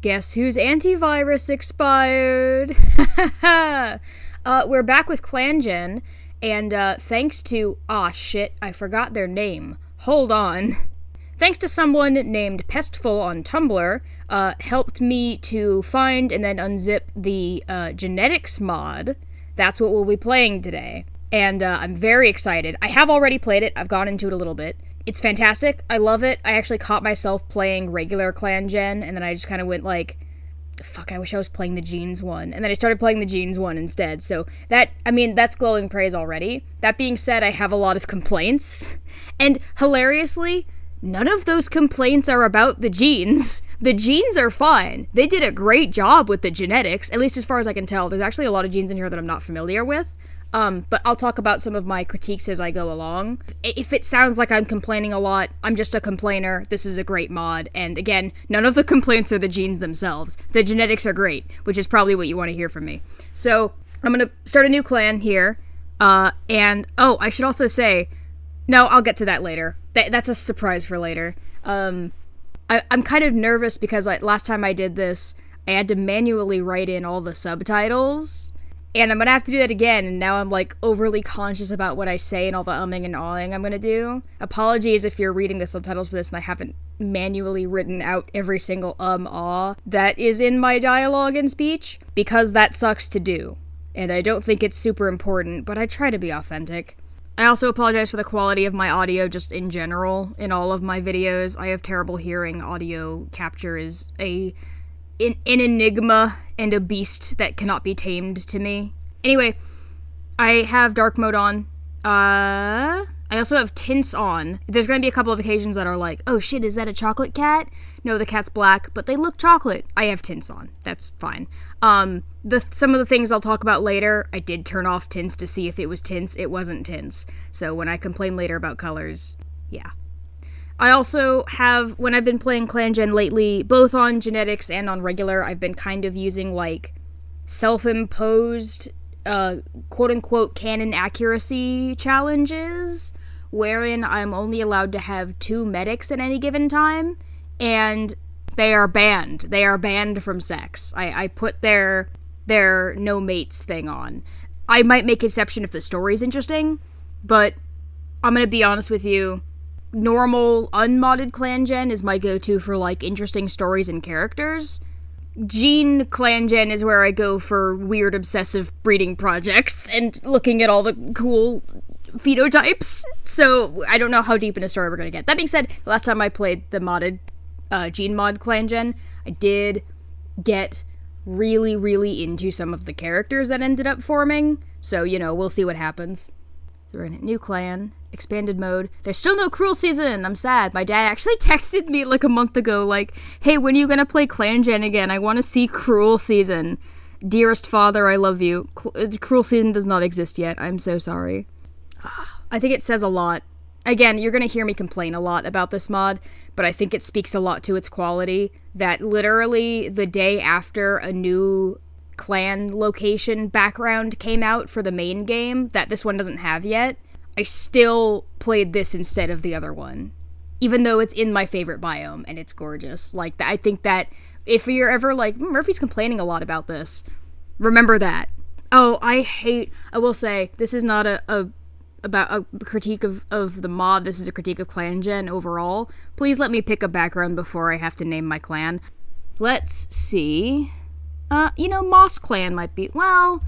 Guess whose antivirus expired? We're back with ClanGen, and thanks to... Aw, shit, I forgot their name. Hold on. Thanks to someone named Pestful on Tumblr, helped me to find and then unzip the genetics mod. That's what we'll be playing today. And I'm very excited. I have already played it. I've gone into it a little bit. It's fantastic. I love it. I actually caught myself playing regular ClanGen, and then I just kind of went like, fuck, I wish I was playing the Genes one. And then I started playing the Genes one instead. So that's glowing praise already. That being said, I have a lot of complaints. And hilariously, none of those complaints are about the genes. The genes are fine. They did a great job with the genetics, at least as far as I can tell. There's actually a lot of genes in here that I'm not familiar with. But I'll talk about some of my critiques as I go along. If it sounds like I'm complaining a lot, I'm just a complainer. This is a great mod. And again, none of the complaints are the genes themselves. The genetics are great, which is probably what you want to hear from me. So I'm going to start a new clan here. I should also say, no, I'll get to that later. That's a surprise for later. I'm kind of nervous because last time I did this, I had to manually write in all the subtitles. And I'm going to have to do that again, and now I'm, overly conscious about what I say and all the umming and awing I'm going to do. Apologies if you're reading the subtitles for this and I haven't manually written out every single aw that is in my dialogue and speech, because that sucks to do. And I don't think it's super important, but I try to be authentic. I also apologize for the quality of my audio just in general in all of my videos. I have terrible hearing. Audio capture is an enigma and a beast that cannot be tamed to me. Anyway, I have dark mode on. I also have tints on. There's going to be a couple of occasions that are like, oh shit, is that a chocolate cat? No, the cat's black, but they look chocolate. I have tints on. That's fine. Some of the things I'll talk about later, I did turn off tints to see if it was tints. It wasn't tints. So when I complain later about colors, yeah. I also have, when I've been playing ClanGen lately, both on genetics and on regular, I've been kind of using, self-imposed, quote-unquote, canon accuracy challenges, wherein I'm only allowed to have 2 medics at any given time, and they are banned. They are banned from sex. I put their no mates thing on. I might make exception if the story's interesting, but I'm gonna be honest with you, normal, unmodded ClanGen is my go-to for, interesting stories and characters. Gene ClanGen is where I go for weird, obsessive breeding projects and looking at all the cool phenotypes. So, I don't know how deep in a story we're gonna get. That being said, the last time I played the modded Gene mod ClanGen, I did get really, really into some of the characters that ended up forming. So, we'll see what happens. So we're in a new clan. Expanded mode. There's still no Cruel Season. I'm sad. My dad actually texted me a month ago hey, when are you gonna play ClanGen again? I want to see Cruel Season. Dearest father, I love you. Cruel Season does not exist yet. I'm so sorry. I think it says a lot. Again, you're gonna hear me complain a lot about this mod, but I think it speaks a lot to its quality that literally the day after a new clan location background came out for the main game that this one doesn't have yet, I still played this instead of the other one, even though it's in my favorite biome and it's gorgeous. I think that if you're ever Murphy's complaining a lot about this, remember that. Oh, I will say, this is not about a critique of the mod, this is a critique of ClanGen overall. Please let me pick a background before I have to name my clan. Let's see. Moss Clan might be, Moss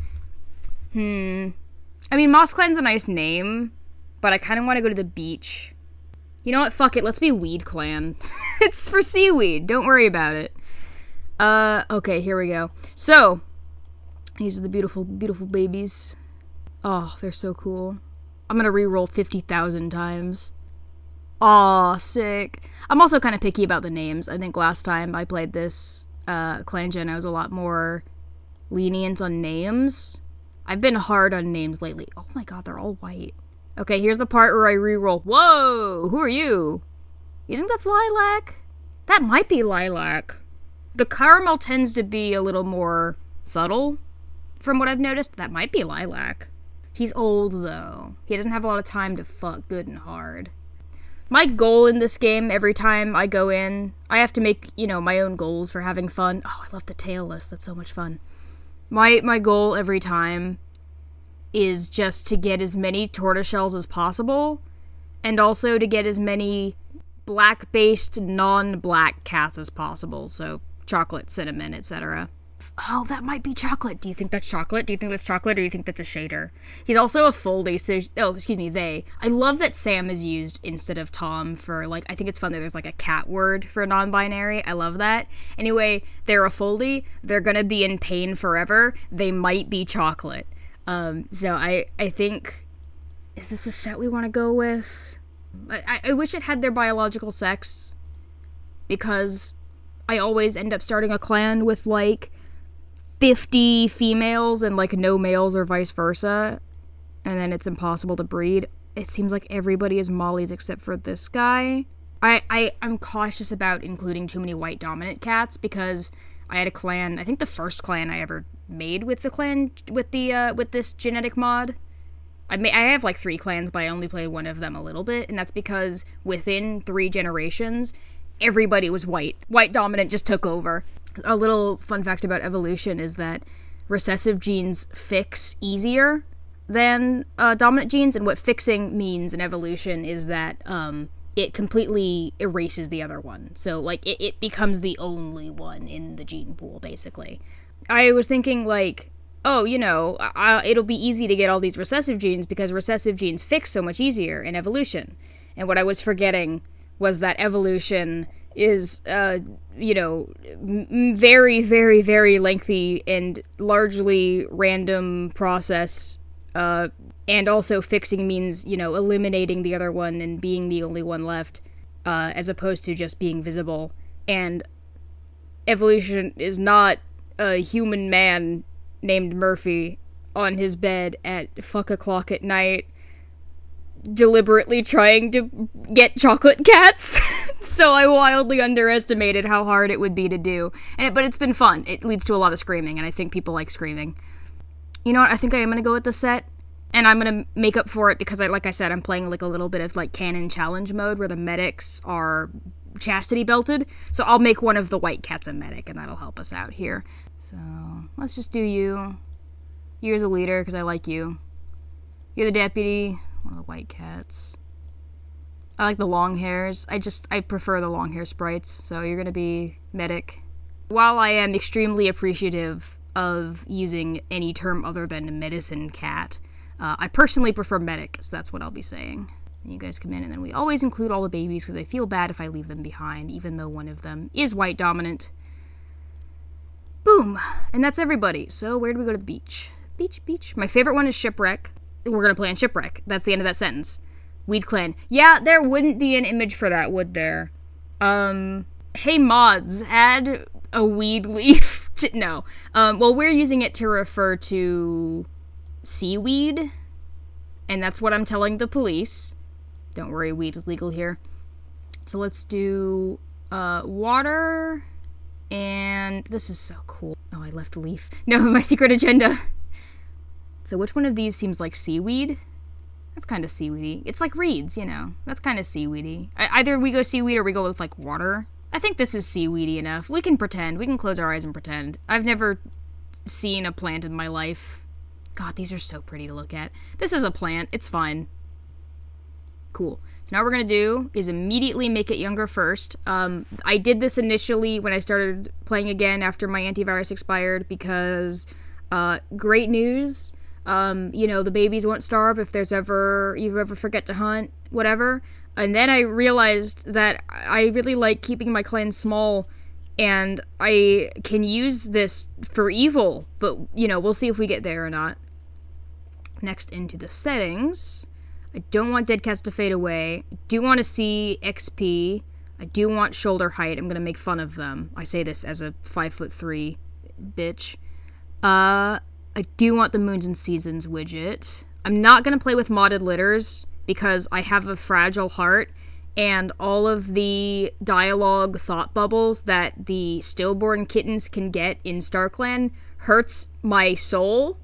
Clan's a nice name, but I kind of want to go to the beach. You know what? Fuck it. Let's be WeedClan. It's for seaweed. Don't worry about it. Okay, here we go. So, these are the beautiful, beautiful babies. Oh, they're so cool. I'm gonna reroll 50,000 times. Aw, sick. I'm also kind of picky about the names. I think last time I played this ClanGen, I was a lot more lenient on names. I've been hard on names lately. Oh my god, they're all white. Okay, here's the part where I reroll. Whoa! Who are you? You think that's Lilac? That might be Lilac. The caramel tends to be a little more subtle, from what I've noticed. That might be Lilac. He's old, though. He doesn't have a lot of time to fuck good and hard. My goal in this game, every time I go in, I have to make, my own goals for having fun. Oh, I love the tail list. That's so much fun. My goal every time is just to get as many tortoiseshells as possible, and also to get as many black-based, non-black cats as possible. So chocolate, cinnamon, etc. Oh, that might be chocolate. Do you think that's chocolate? Do you think that's chocolate, or do you think that's a shader? He's also a foldy, so... Oh, excuse me, they. I love that Sam is used instead of Tom for, I think it's fun that there's, a cat word for non-binary. I love that. Anyway, they're a foldy. They're gonna be in pain forever. They might be chocolate. So I think... Is this the set we want to go with? I wish it had their biological sex, because I always end up starting a clan with, 50 females and no males or vice versa, and then it's impossible to breed. It seems like everybody is mollies except for this guy. I'm cautious about including too many white dominant cats, because I had a clan, I think the first clan I ever made with the clan, with this genetic mod. I have 3 clans, but I only played one of them a little bit, and that's because within 3 generations, everybody was white. White dominant just took over. A little fun fact about evolution is that recessive genes fix easier than dominant genes, and what fixing means in evolution is that it completely erases the other one. So, it becomes the only one in the gene pool, basically. I was thinking, it'll be easy to get all these recessive genes because recessive genes fix so much easier in evolution. And what I was forgetting was that evolution is, very, very, very lengthy and largely random process, and also fixing means, eliminating the other one and being the only one left, as opposed to just being visible. And evolution is not a human man named Murphy on his bed at fuck o'clock at night deliberately trying to get chocolate cats. So I wildly underestimated how hard it would be to do. But it's been fun. It leads to a lot of screaming, and I think people like screaming. You know what? I think I am going to go with the set, and I'm going to make up for it because, like I said, I'm playing a little bit of canon challenge mode where the medics are chastity belted. So I'll make one of the white cats a medic, and that'll help us out here. So let's just do you. You're the leader because I like you. You're the deputy. One of the white cats. I like the long hairs. I prefer the long hair sprites, so you're gonna be medic. While I am extremely appreciative of using any term other than medicine cat, I personally prefer medic, so that's what I'll be saying. And you guys come in, and then we always include all the babies because I feel bad if I leave them behind, even though one of them is white dominant. Boom! And that's everybody. So where do we go to the beach? Beach. My favorite one is Shipwreck. We're gonna play on Shipwreck. That's the end of that sentence. WeedClan. Yeah, there wouldn't be an image for that, would there? Hey mods, add a weed leaf no. Well, we're using it to refer to seaweed, and that's what I'm telling the police. Don't worry, weed is legal here. So let's do, water, and this is so cool. Oh, I left a leaf. No, my secret agenda. So which one of these seems like seaweed? That's kind of seaweedy. It's like reeds, That's kind of seaweedy. Either we go seaweed or we go with, water. I think this is seaweedy enough. We can pretend. We can close our eyes and pretend. I've never seen a plant in my life. God, these are so pretty to look at. This is a plant. It's fine. Cool. So now what we're going to do is immediately make it younger first. I did this initially when I started playing again after my antivirus expired because, great news. The babies won't starve if you ever forget to hunt, whatever. And then I realized that I really like keeping my clan small, and I can use this for evil, but, we'll see if we get there or not. Next, into the settings. I don't want dead cats to fade away. I do want to see XP. I do want shoulder height. I'm going to make fun of them. I say this as a 5'3" bitch. I do want the Moons and Seasons widget. I'm not going to play with modded litters because I have a fragile heart, and all of the dialogue thought bubbles that the stillborn kittens can get in StarClan hurts my soul.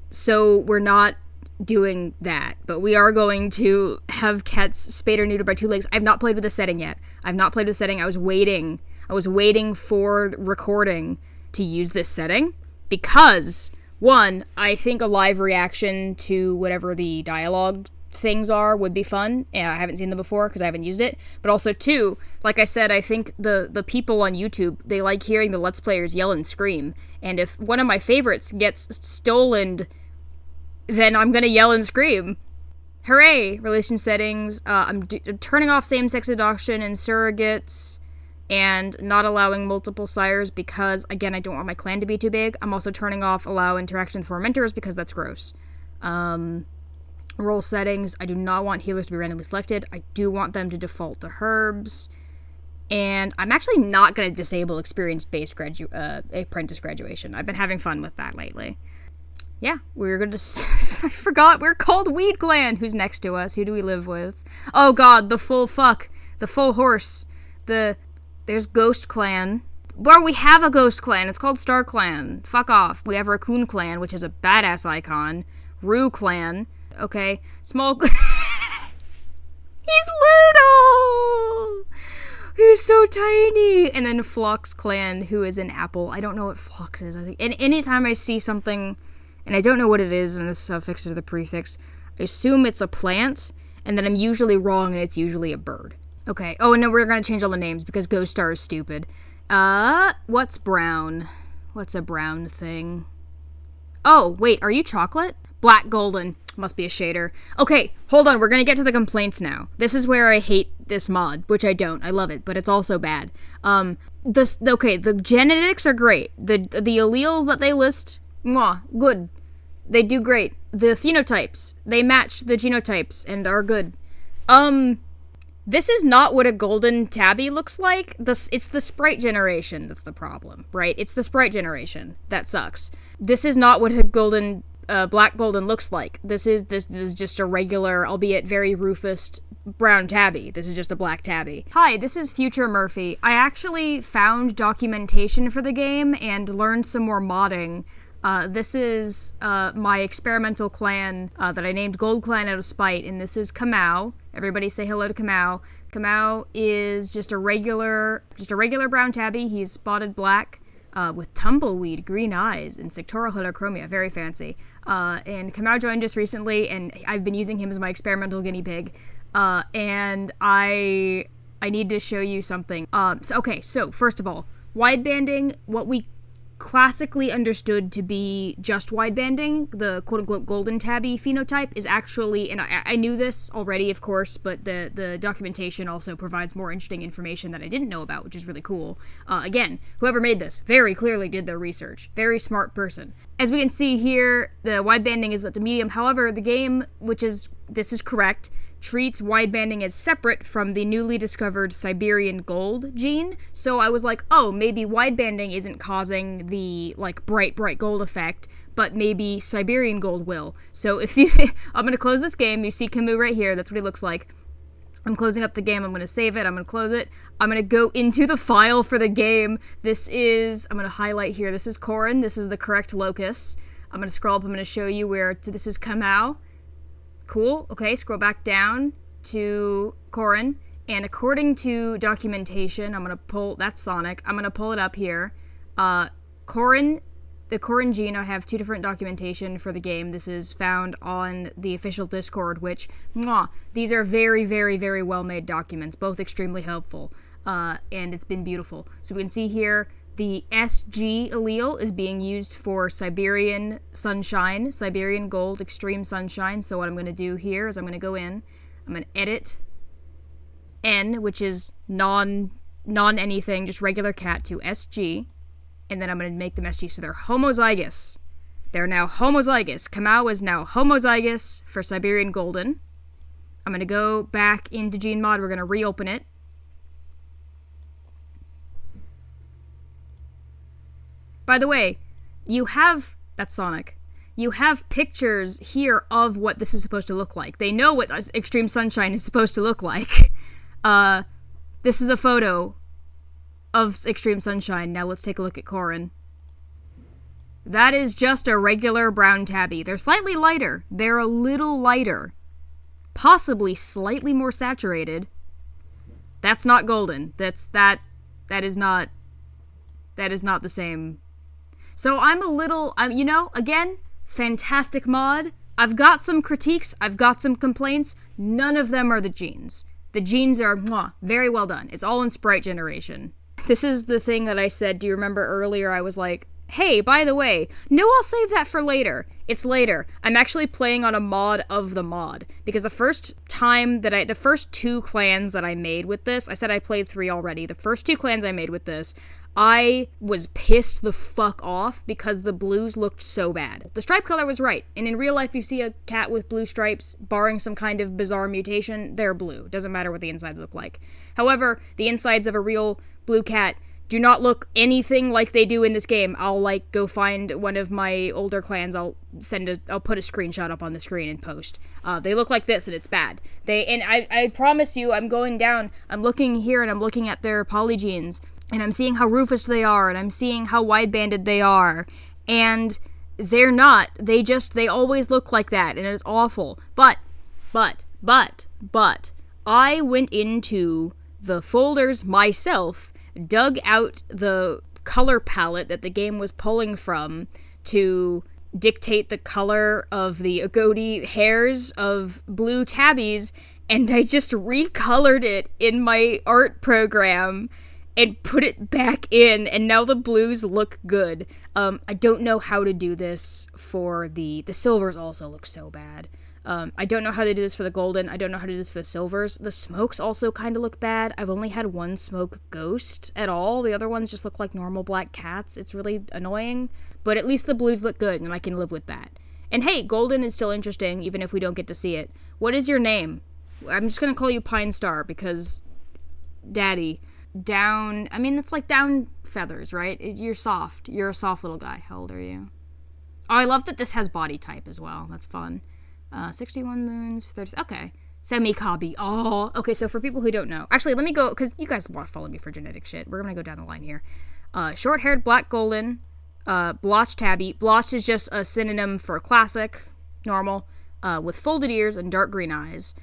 So we're not doing that, but we are going to have cats spayed or neutered by two legs. I've not played with the setting yet. I've not played the setting. I was waiting for recording to use this setting because, one, I think a live reaction to whatever the dialogue things are would be fun. Yeah, I haven't seen them before because I haven't used it. But also, two, like I said, I think the people on YouTube, they like hearing the Let's Players yell and scream. And if one of my favorites gets stolen, then I'm gonna yell and scream. Hooray! Relation settings. I'm turning off same-sex adoption and surrogates, and not allowing multiple sires because, again, I don't want my clan to be too big. I'm also turning off allow interaction with fermenters because that's gross. Role settings. I do not want healers to be randomly selected. I do want them to default to herbs. And I'm actually not going to disable experience-based apprentice graduation. I've been having fun with that lately. Yeah, we're going to... I forgot, we're called WeedClan. Who's next to us? Who do we live with? Oh god, the full fuck. The full horse. There's Ghost Clan. Well, we have a Ghost Clan. It's called Star Clan. Fuck off. We have Raccoon Clan, which is a badass icon. Rue Clan. Okay. Small... He's little! He's so tiny! And then Phlox Clan, who is an apple. I don't know what Phlox is. I think. And anytime I see something, and I don't know what it is in the suffix or the prefix, I assume it's a plant, and then I'm usually wrong, and it's usually a bird. Okay. Oh, and then we're gonna change all the names, because Ghost Star is stupid. What's brown? What's a brown thing? Oh, wait, are you chocolate? Black golden. Must be a shader. Okay, hold on, we're gonna get to the complaints now. This is where I hate this mod, which I don't. I love it, but it's also bad. The genetics are great. The alleles that they list, mwah, good. They do great. The phenotypes, they match the genotypes and are good. This is not what a golden tabby looks like. It's the sprite generation that's the problem, right? It's the sprite generation that sucks. This is not what a golden, black golden looks like. This is just a regular, albeit very rufous, brown tabby. This is just a black tabby. Hi, this is Future Murphy. I actually found documentation for the game and learned some more modding. This is my experimental clan that I named Gold Clan out of spite, and this is Kamau. Everybody say hello to Kamau. Kamau is just a regular brown tabby. He's spotted black with tumbleweed green eyes and sectoral heterochromia. Very fancy. And Kamau joined us recently, and I've been using him as my experimental guinea pig. And I need to show you something. So first of all, widebanding, what we classically understood to be just widebanding, the quote-unquote golden tabby phenotype, is actually, and I knew this already, of course, but the documentation also provides more interesting information that I didn't know about, which is really cool. Again, whoever made this very clearly did their research. Very smart person. As we can see here, the widebanding is at the medium. However, the game, this is correct, treats widebanding as separate from the newly discovered Siberian gold gene. So I was like, oh, maybe widebanding isn't causing the, like, bright gold effect, but maybe Siberian gold will. So if you... I'm gonna close this game. You see Camus right here. That's what he looks like. I'm closing up the game. I'm gonna save it. I'm gonna close it. I'm gonna go into the file for the game. I'm gonna highlight here. This is Corin. This is the correct locus. I'm gonna scroll up. I'm gonna show you where this is Kamau. Cool. Okay, scroll back down to Corin, and according to documentation, I'm gonna pull, that's Sonic, I'm gonna pull it up here. The Corin gene, I have two different documentation for the game. This is found on the official Discord, which, these are very, very, very well-made documents, both extremely helpful, and it's been beautiful. So we can see here, the SG allele is being used for Siberian sunshine, Siberian gold, extreme sunshine. So what I'm going to do here is I'm going to go in, I'm going to edit N, which is non-anything, just regular cat, to SG, and then I'm going to make them SG, so they're homozygous. They're now homozygous. Kamau is now homozygous for Siberian golden. I'm going to go back into Gene Mod, we're going to reopen it. By the way, that's Sonic. You have pictures here of what this is supposed to look like. They know what extreme sunshine is supposed to look like. This is a photo of extreme sunshine. Now let's take a look at Corin. That is just a regular brown tabby. They're slightly lighter. They're a little lighter. Possibly slightly more saturated. That's not golden. That is not the same. So I'm a little, again, fantastic mod. I've got some critiques. I've got some complaints. None of them are the genes. The genes are, very well done. It's all in sprite generation. This is the thing that I said, do you remember earlier I was like, hey, by the way, no, I'll save that for later. It's later. I'm actually playing on a mod of the mod. Because the first two clans that I made with this, I said I played 3 already. The first 2 clans I made with this, I was pissed the fuck off because the blues looked so bad. The stripe color was right. And in real life, you see a cat with blue stripes, barring some kind of bizarre mutation, they're blue. Doesn't matter what the insides look like. However, the insides of a real blue cat do not look anything like they do in this game. I'll, go find one of my older clans, I'll put a screenshot up on the screen and post. They look like this, and it's bad. I promise you, I'm going down, I'm looking here, and I'm looking at their polygenes, and I'm seeing how rufous they are, and I'm seeing how wide-banded they are, and they're not. They always look like that, and it's awful. But, I went into the folders myself, dug out the color palette that the game was pulling from to dictate the color of the agouti hairs of blue tabbies, and I just recolored it in my art program and put it back in, and now the blues look good. I don't know how to do this for the silvers also look so bad. I don't know how to do this for the golden. I don't know how to do this for the silvers. The smokes also kind of look bad. I've only had one smoke ghost at all. The other ones just look like normal black cats. It's really annoying. But at least the blues look good, and I can live with that. And hey, golden is still interesting, even if we don't get to see it. What is your name? I'm just going to call you Pine Star, because daddy. It's like down feathers, right? You're soft. You're a soft little guy. How old are you? Oh, I love that this has body type as well. That's fun. 61 moons, 30, okay. Semi-cobby. Oh, okay, so for people who don't know. Actually, let me go, because you guys want to follow me for genetic shit. We're going to go down the line here. Short-haired black golden, blotched tabby. Blotched is just a synonym for classic, normal, with folded ears and dark green eyes.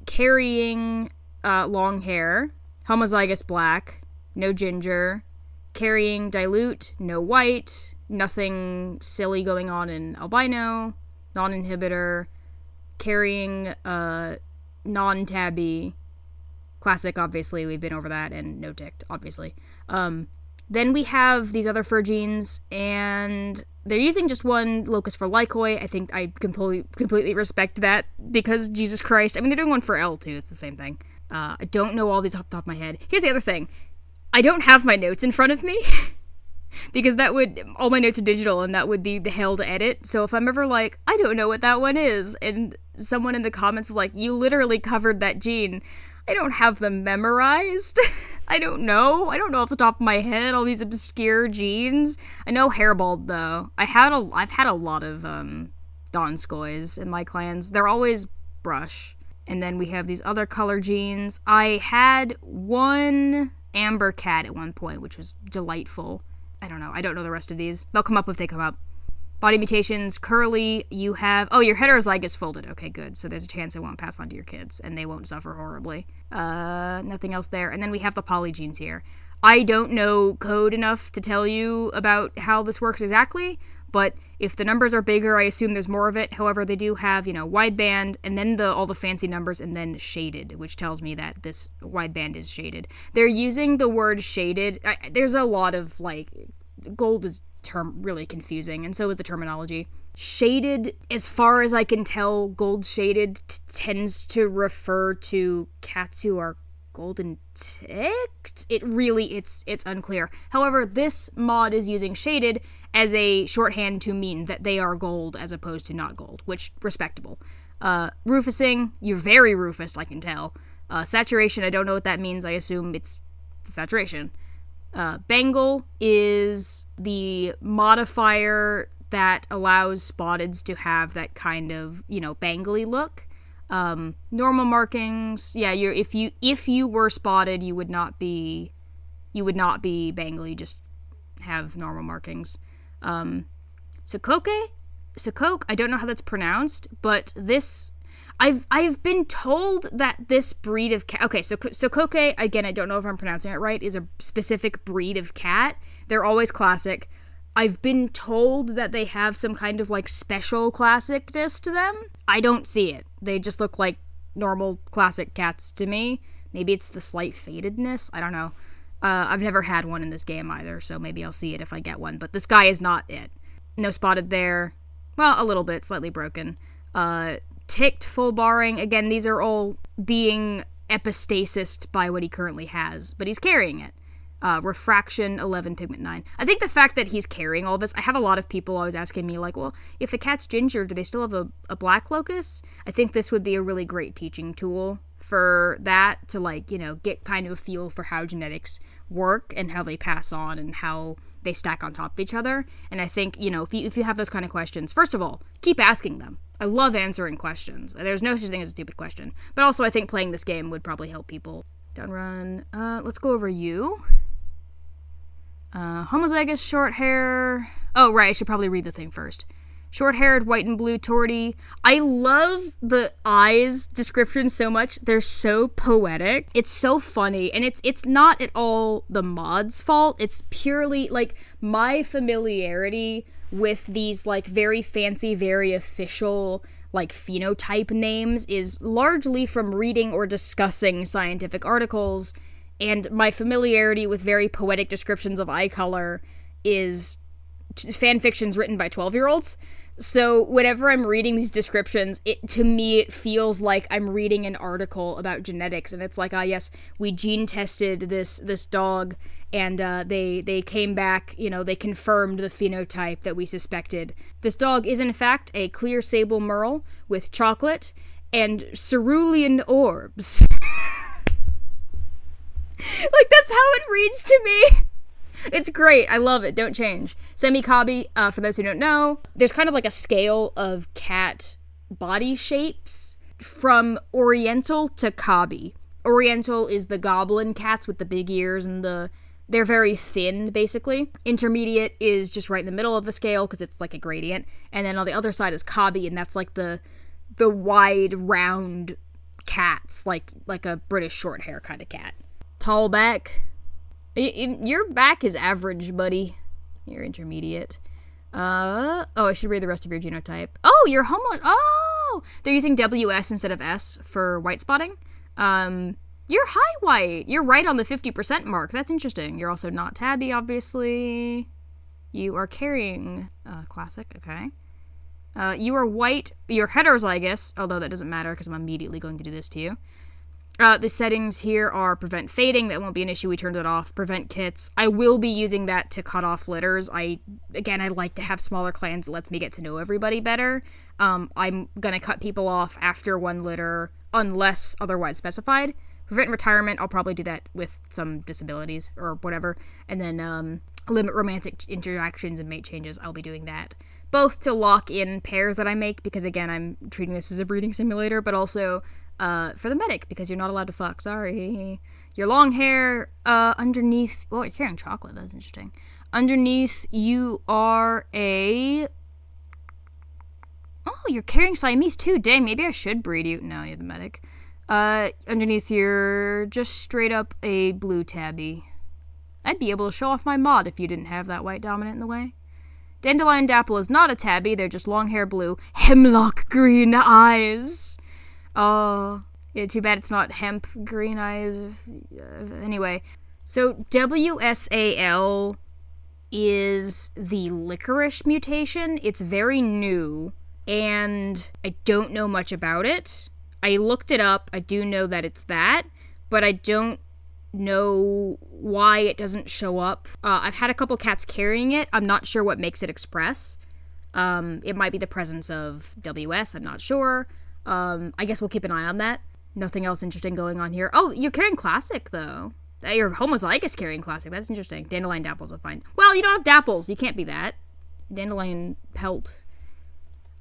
Carrying long hair. Homozygous black. No ginger. Carrying dilute. No white. Nothing silly going on in albino. Non-inhibitor, carrying non-tabby, classic, obviously, we've been over that, and no ticked, obviously. Then we have these other fur genes, and they're using just one locus for lycoi. I think I completely respect that, because Jesus Christ, they're doing one for L too, it's the same thing. I don't know all these off the top of my head. Here's the other thing, I don't have my notes in front of me, because all my notes are digital, and that would be the hell to edit. So if I'm ever like, I don't know what that one is, and someone in the comments is like, you literally covered that gene, I don't have them memorized. I don't know off the top of my head all these obscure genes. I know hairbald, though. I've had a lot of Donskoys in my clans. They're always brush. And then we have these other color genes. I had one amber cat at one point, which was delightful. I don't know the rest of these. They'll come up if they come up. Body mutations, curly, you have... Oh, your heterozygous folded. Okay, good. So there's a chance it won't pass on to your kids, and they won't suffer horribly. Nothing else there. And then we have the polygenes here. I don't know code enough to tell you about how this works exactly, but if the numbers are bigger, I assume there's more of it. However, they do have, wideband, and then all the fancy numbers, and then shaded, which tells me that this wideband is shaded. They're using the word shaded. There's a lot of, gold is really confusing, and so is the terminology. Shaded, as far as I can tell, gold shaded tends to refer to cats who are golden ticked? It's unclear. However, this mod is using shaded as a shorthand to mean that they are gold as opposed to not gold, which, respectable. Rufusing, you're very rufus, I can tell. Saturation, I don't know what that means. I assume it's saturation. Bengal is the modifier that allows spotteds to have that kind of, bangly look. Normal markings, yeah, if you were spotted, you would not be bangly, just have normal markings. Sokoke, I don't know how that's pronounced, but this, I've been told that this breed of cat, okay, so Sokoke, again, I don't know if I'm pronouncing it right, is a specific breed of cat. They're always classic. I've been told that they have some kind of, like, special classicness to them. I don't see it. They just look like normal classic cats to me. Maybe it's the slight fadedness. I don't know. I've never had one in this game either, so maybe I'll see it if I get one. But this guy is not it. No spotted there. Well, a little bit, slightly broken. Ticked, full barring. Again, these are all being epistasised by what he currently has, but he's carrying it. Refraction 11, pigment 9. I think the fact that he's carrying all this, I have a lot of people always asking me, like, well, if the cat's ginger, do they still have a black locus? I think this would be a really great teaching tool for that, to, like, you know, get kind of a feel for how genetics work and how they pass on and how they stack on top of each other. And I think, you know, if you have those kind of questions, first of all, keep asking them. I love answering questions. There's no such thing as a stupid question. But also, I think playing this game would probably help people. Done run. Let's go over you. Homozygous, short hair. Oh, right, I should probably read the thing first. Short-haired, white and blue tortie. I love the eyes description so much. They're so poetic. It's so funny, and it's not at all the mod's fault. It's purely, like, my familiarity with these, like, very fancy, very official, like, phenotype names is largely from reading or discussing scientific articles, and my familiarity with very poetic descriptions of eye color is fan fictions written by 12-year-olds. So whenever I'm reading these descriptions, to me it feels like I'm reading an article about genetics, and it's like, yes, we gene tested this dog, and they came back, you know, they confirmed the phenotype that we suspected. This dog is in fact a clear sable merle with chocolate and cerulean orbs. Like, that's how it reads to me. It's great. I love it. Don't change. Semi-cobby, for those who don't know, there's kind of like a scale of cat body shapes from oriental to cobby. Oriental is the goblin cats with the big ears and they're very thin, basically. Intermediate is just right in the middle of the scale because it's like a gradient. And then on the other side is cobby, and that's like the wide, round cats, like a British short hair kind of cat. Tall back. Your back is average, buddy. You're intermediate. I should read the rest of your genotype. Oh, you're oh! They're using WS instead of S for white spotting. You're high white. You're right on the 50% mark. That's interesting. You're also not tabby, obviously. You are carrying, classic, okay. You are white. You're heterozygous, although that doesn't matter because I'm immediately going to do this to you. The settings here are prevent fading. That won't be an issue. We turned it off. Prevent kits. I will be using that to cut off litters. I like to have smaller clans. It lets me get to know everybody better. I'm going to cut people off after one litter unless otherwise specified. Prevent retirement. I'll probably do that with some disabilities or whatever. And then limit romantic interactions and mate changes. I'll be doing that. Both to lock in pairs that I make because, again, I'm treating this as a breeding simulator, but also for the medic, because you're not allowed to fuck. Sorry. Your long hair, underneath... Oh, you're carrying chocolate. That's interesting. Underneath, you are a... Oh, you're carrying Siamese, too. Dang, maybe I should breed you. No, you're the medic. Underneath, you're just straight up a blue tabby. I'd be able to show off my mod if you didn't have that white dominant in the way. Dandelion dapple is not a tabby. They're just long hair blue. Hemlock green eyes. Oh, yeah, too bad it's not hemp green eyes. Anyway, so WSAL is the licorice mutation. It's very new, and I don't know much about it. I looked it up. I do know that it's that, but I don't know why it doesn't show up. I've had a couple cats carrying it. I'm not sure what makes it express. It might be the presence of WS. I'm not sure. I guess we'll keep an eye on that. Nothing else interesting going on here. Oh, you're carrying classic, though. You're homozygous carrying classic. That's interesting. Dandelion dapples are fine. Well, you don't have dapples. You can't be that. Dandelion pelt.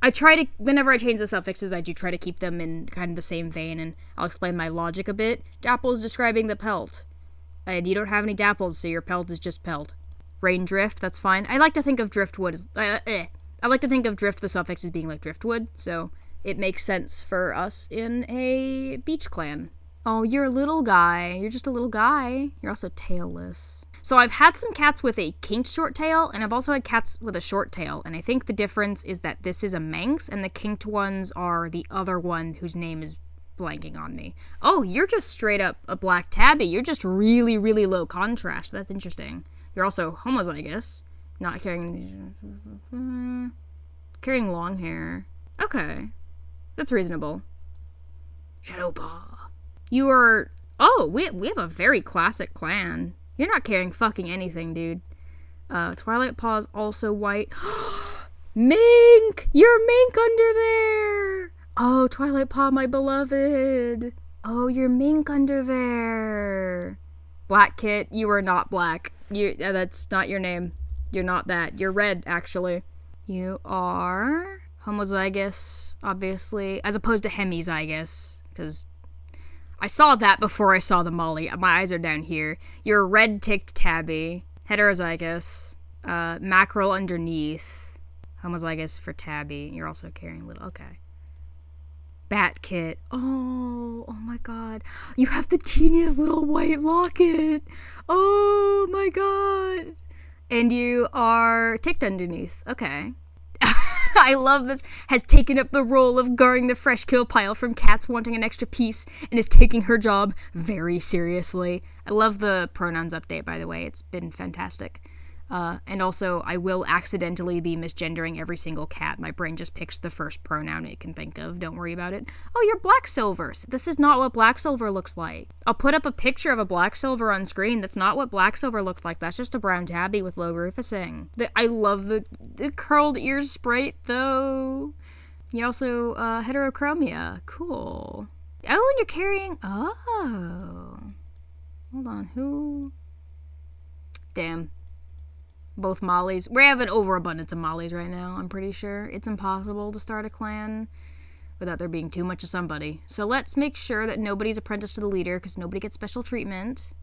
I try to, whenever I change the suffixes, I do try to keep them in kind of the same vein, and I'll explain my logic a bit. Dapple is describing the pelt. And you don't have any dapples, so your pelt is just pelt. Raindrift, that's fine. I like to think of driftwood as, I like to think of drift, the suffix, as being like driftwood, so it makes sense for us in a beach clan. Oh, you're a little guy. You're just a little guy. You're also tailless. So I've had some cats with a kinked short tail, and I've also had cats with a short tail, and I think the difference is that this is a Manx, and the kinked ones are the other one whose name is blanking on me. Oh, you're just straight up a black tabby. You're just really, really low contrast. That's interesting. You're also homozygous, not carrying long hair. Okay, that's reasonable. Shadowpaw. You are... Oh, we have a very classic clan. You're not carrying fucking anything, dude. Twilight Paw's also white. Mink! You're Mink under there! Oh, Twilight Paw, my beloved. Oh, you're Mink under there. Black Kit, you are not black. That's not your name. You're not that. You're red, actually. You are homozygous, obviously, as opposed to hemizygous, because I saw that before I saw the molly. My eyes are down here. You're a red-ticked tabby, heterozygous, mackerel underneath, homozygous for tabby. You're also carrying little... Okay. Bat Kit. Oh my god. You have the teeniest little white locket. Oh my god. And you are ticked underneath. Okay. I love this. Has taken up the role of guarding the fresh kill pile from cats wanting an extra piece and is taking her job very seriously. I love the pronouns update, by the way. It's been fantastic. And also, I will accidentally be misgendering every single cat. My brain just picks the first pronoun it can think of. Don't worry about it. Oh, you're black silver. This is not what black silver looks like. I'll put up a picture of a black silver on screen. That's not what black silver looks like. That's just a brown tabby with low rufusing. I love the curled ears sprite, though. You're also heterochromia. Cool. Oh, and you're carrying... Oh. Hold on. Who? Damn. Both mollies. We have an overabundance of mollies right now, I'm pretty sure. It's impossible to start a clan without there being too much of somebody. So let's make sure that nobody's apprenticed to the leader, because nobody gets special treatment.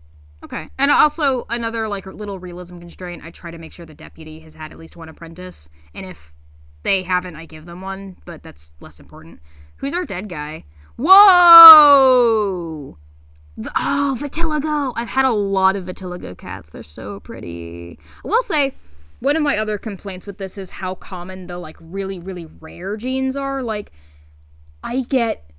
Okay. And also, another, like, little realism constraint, I try to make sure the deputy has had at least one apprentice. And if they haven't, I give them one, but that's less important. Who's our dead guy? Whoa! Oh, vitiligo! I've had a lot of vitiligo cats. They're so pretty. I will say, one of my other complaints with this is how common the, like, really, really rare genes are. Like, I get,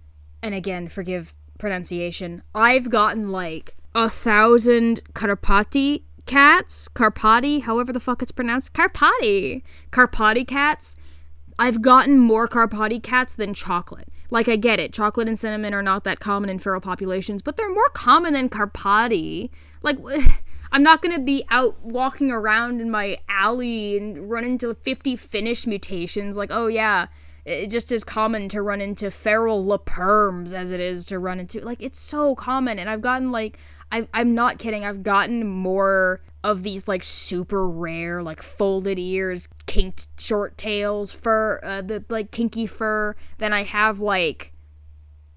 and again, forgive pronunciation, I've gotten, like, 1,000 Carpati cats. Carpati, however the fuck it's pronounced. Carpati cats. I've gotten more Carpati cats than chocolate. Like, I get it. Chocolate and cinnamon are not that common in feral populations, but they're more common than Carpati. Like, I'm not gonna be out walking around in my alley and run into 50 Finnish mutations. Like, oh yeah, it's just as common to run into feral leperms as it is to run into... Like, it's so common, and I've gotten, like... I'm not kidding, I've gotten more of these, like, super rare, like, folded ears, kinked short tails, fur, the, like, kinky fur, than I have, like,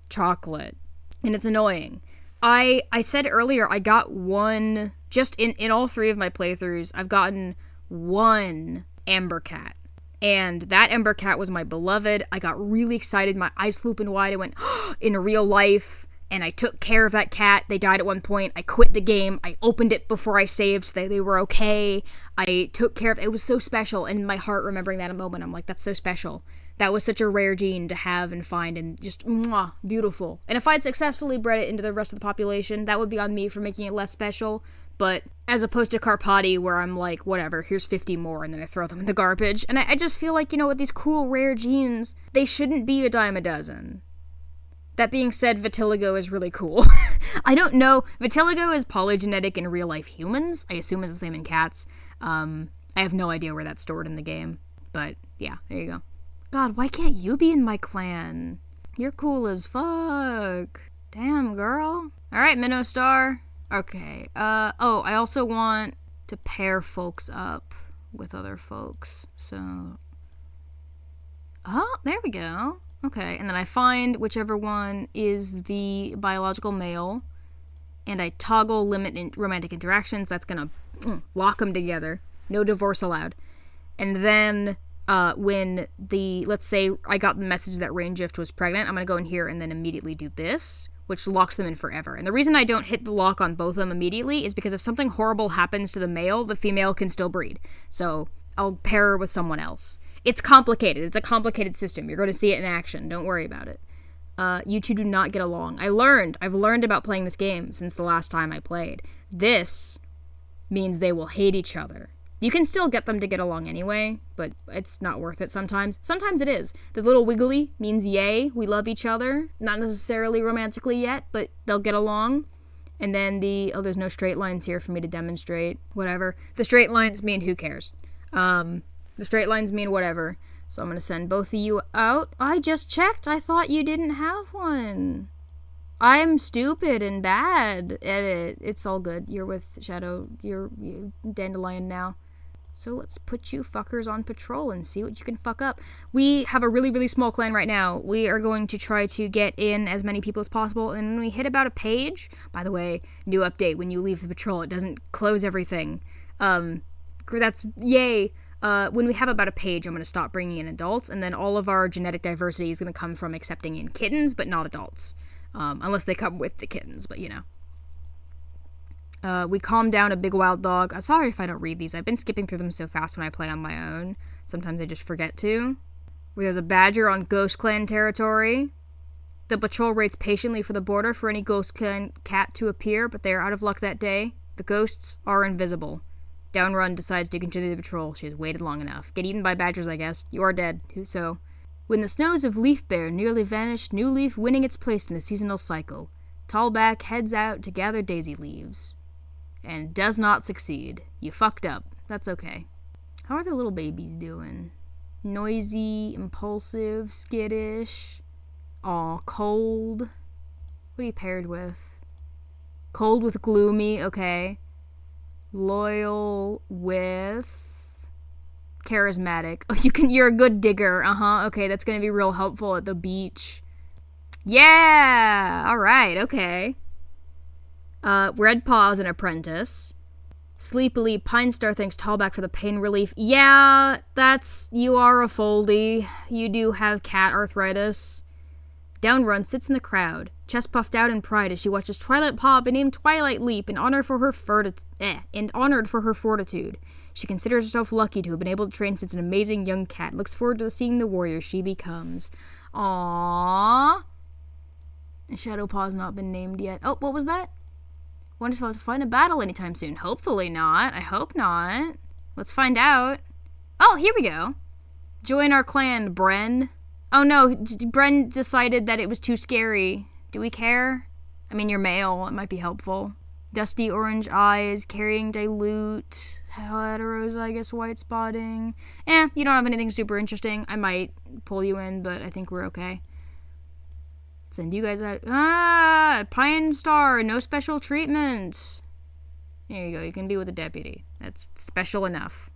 chocolate. And it's annoying. I said earlier, I got one, just in all three of my playthroughs, I've gotten one amber cat. And that ember cat was my beloved. I got really excited, my eyes flew open wide, I went, oh, in real life. And I took care of that cat. They died at one point. I quit the game. I opened it before I saved so they were okay. I took care of it. It was so special. And in my heart, remembering that moment, I'm like, that's so special. That was such a rare gene to have and find, and just, mwah, beautiful. And if I'd successfully bred it into the rest of the population, that would be on me for making it less special. But as opposed to Carpati, where I'm like, whatever, here's 50 more, and then I throw them in the garbage. And I just feel like, you know, with these cool, rare genes, they shouldn't be a dime a dozen. That being said, vitiligo is really cool. I don't know. Vitiligo is polygenetic in real-life humans. I assume it's the same in cats. I have no idea where that's stored in the game. But, yeah, there you go. God, why can't you be in my clan? You're cool as fuck. Damn, girl. Alright, Minnow Star. Okay. Oh, I also want to pair folks up with other folks. So... Oh, there we go. Okay, and then I find whichever one is the biological male, and I toggle limit romantic interactions. That's gonna lock them together. No divorce allowed. And then when let's say I got the message that Raindrift was pregnant, I'm gonna go in here and then immediately do this, which locks them in forever. And the reason I don't hit the lock on both of them immediately is because if something horrible happens to the male, the female can still breed. So I'll pair her with someone else. It's complicated. It's a complicated system. You're going to see it in action. Don't worry about it. You two do not get along. I've learned about playing this game since the last time I played. This means they will hate each other. You can still get them to get along anyway, but it's not worth it sometimes. Sometimes it is. The little wiggly means yay, we love each other. Not necessarily romantically yet, but they'll get along. And then there's no straight lines here for me to demonstrate. Whatever. The straight lines mean who cares. The straight lines mean whatever. So I'm going to send both of you out. I just checked. I thought you didn't have one. I'm stupid and bad at it. It's all good. You're with Shadow. You're Dandelion now. So let's put you fuckers on patrol and see what you can fuck up. We have a really, really small clan right now. We are going to try to get in as many people as possible. And when we hit about a page, by the way, new update, when you leave the patrol, it doesn't close everything. That's yay. When we have about a page, I'm going to stop bringing in adults. And then all of our genetic diversity is going to come from accepting in kittens, but not adults. Unless they come with the kittens, but you know. We calmed down a big wild dog. I'm sorry if I don't read these. I've been skipping through them so fast when I play on my own. Sometimes I just forget to. There's a badger on Ghost Clan territory. The patrol waits patiently for the border for any Ghost Clan cat to appear, but they are out of luck that day. The ghosts are invisible. Downrun decides to continue the patrol. She has waited long enough. Get eaten by badgers, I guess. You are dead. So, when the snows of Leaf Bear nearly vanished, new leaf winning its place in the seasonal cycle, Tallback heads out to gather daisy leaves. And does not succeed. You fucked up. That's okay. How are the little babies doing? Noisy, impulsive, skittish. Aw, cold. What are you paired with? Cold with gloomy, okay. Loyal with charismatic. Oh, you're a good digger. Okay, that's gonna be real helpful at the beach. Yeah! Alright, okay. Red Paw's an apprentice. Sleepily, Pine Star thanks Tallback for the pain relief. Yeah, you are a foldy. You do have cat arthritis. Downrun sits in the crowd, chest puffed out in pride as she watches Twilight Paw be named Twilight Leap in honored for her fortitude. She considers herself lucky to have been able to train such an amazing young cat. Looks forward to seeing the warrior she becomes. Aww. Shadow Paw's not been named yet. Oh, what was that? Wonders if I'll have to find a battle anytime soon. Hopefully not. I hope not. Let's find out. Oh, here we go. Join our clan, Bren. Oh no, Bren decided that it was too scary. Do we care? I mean, you're male. It might be helpful. Dusty orange eyes, carrying dilute, heterozygous white spotting. You don't have anything super interesting. I might pull you in, but I think we're okay. Send you guys out. Pine Star, no special treatment. There you go, you can be with the deputy. That's special enough.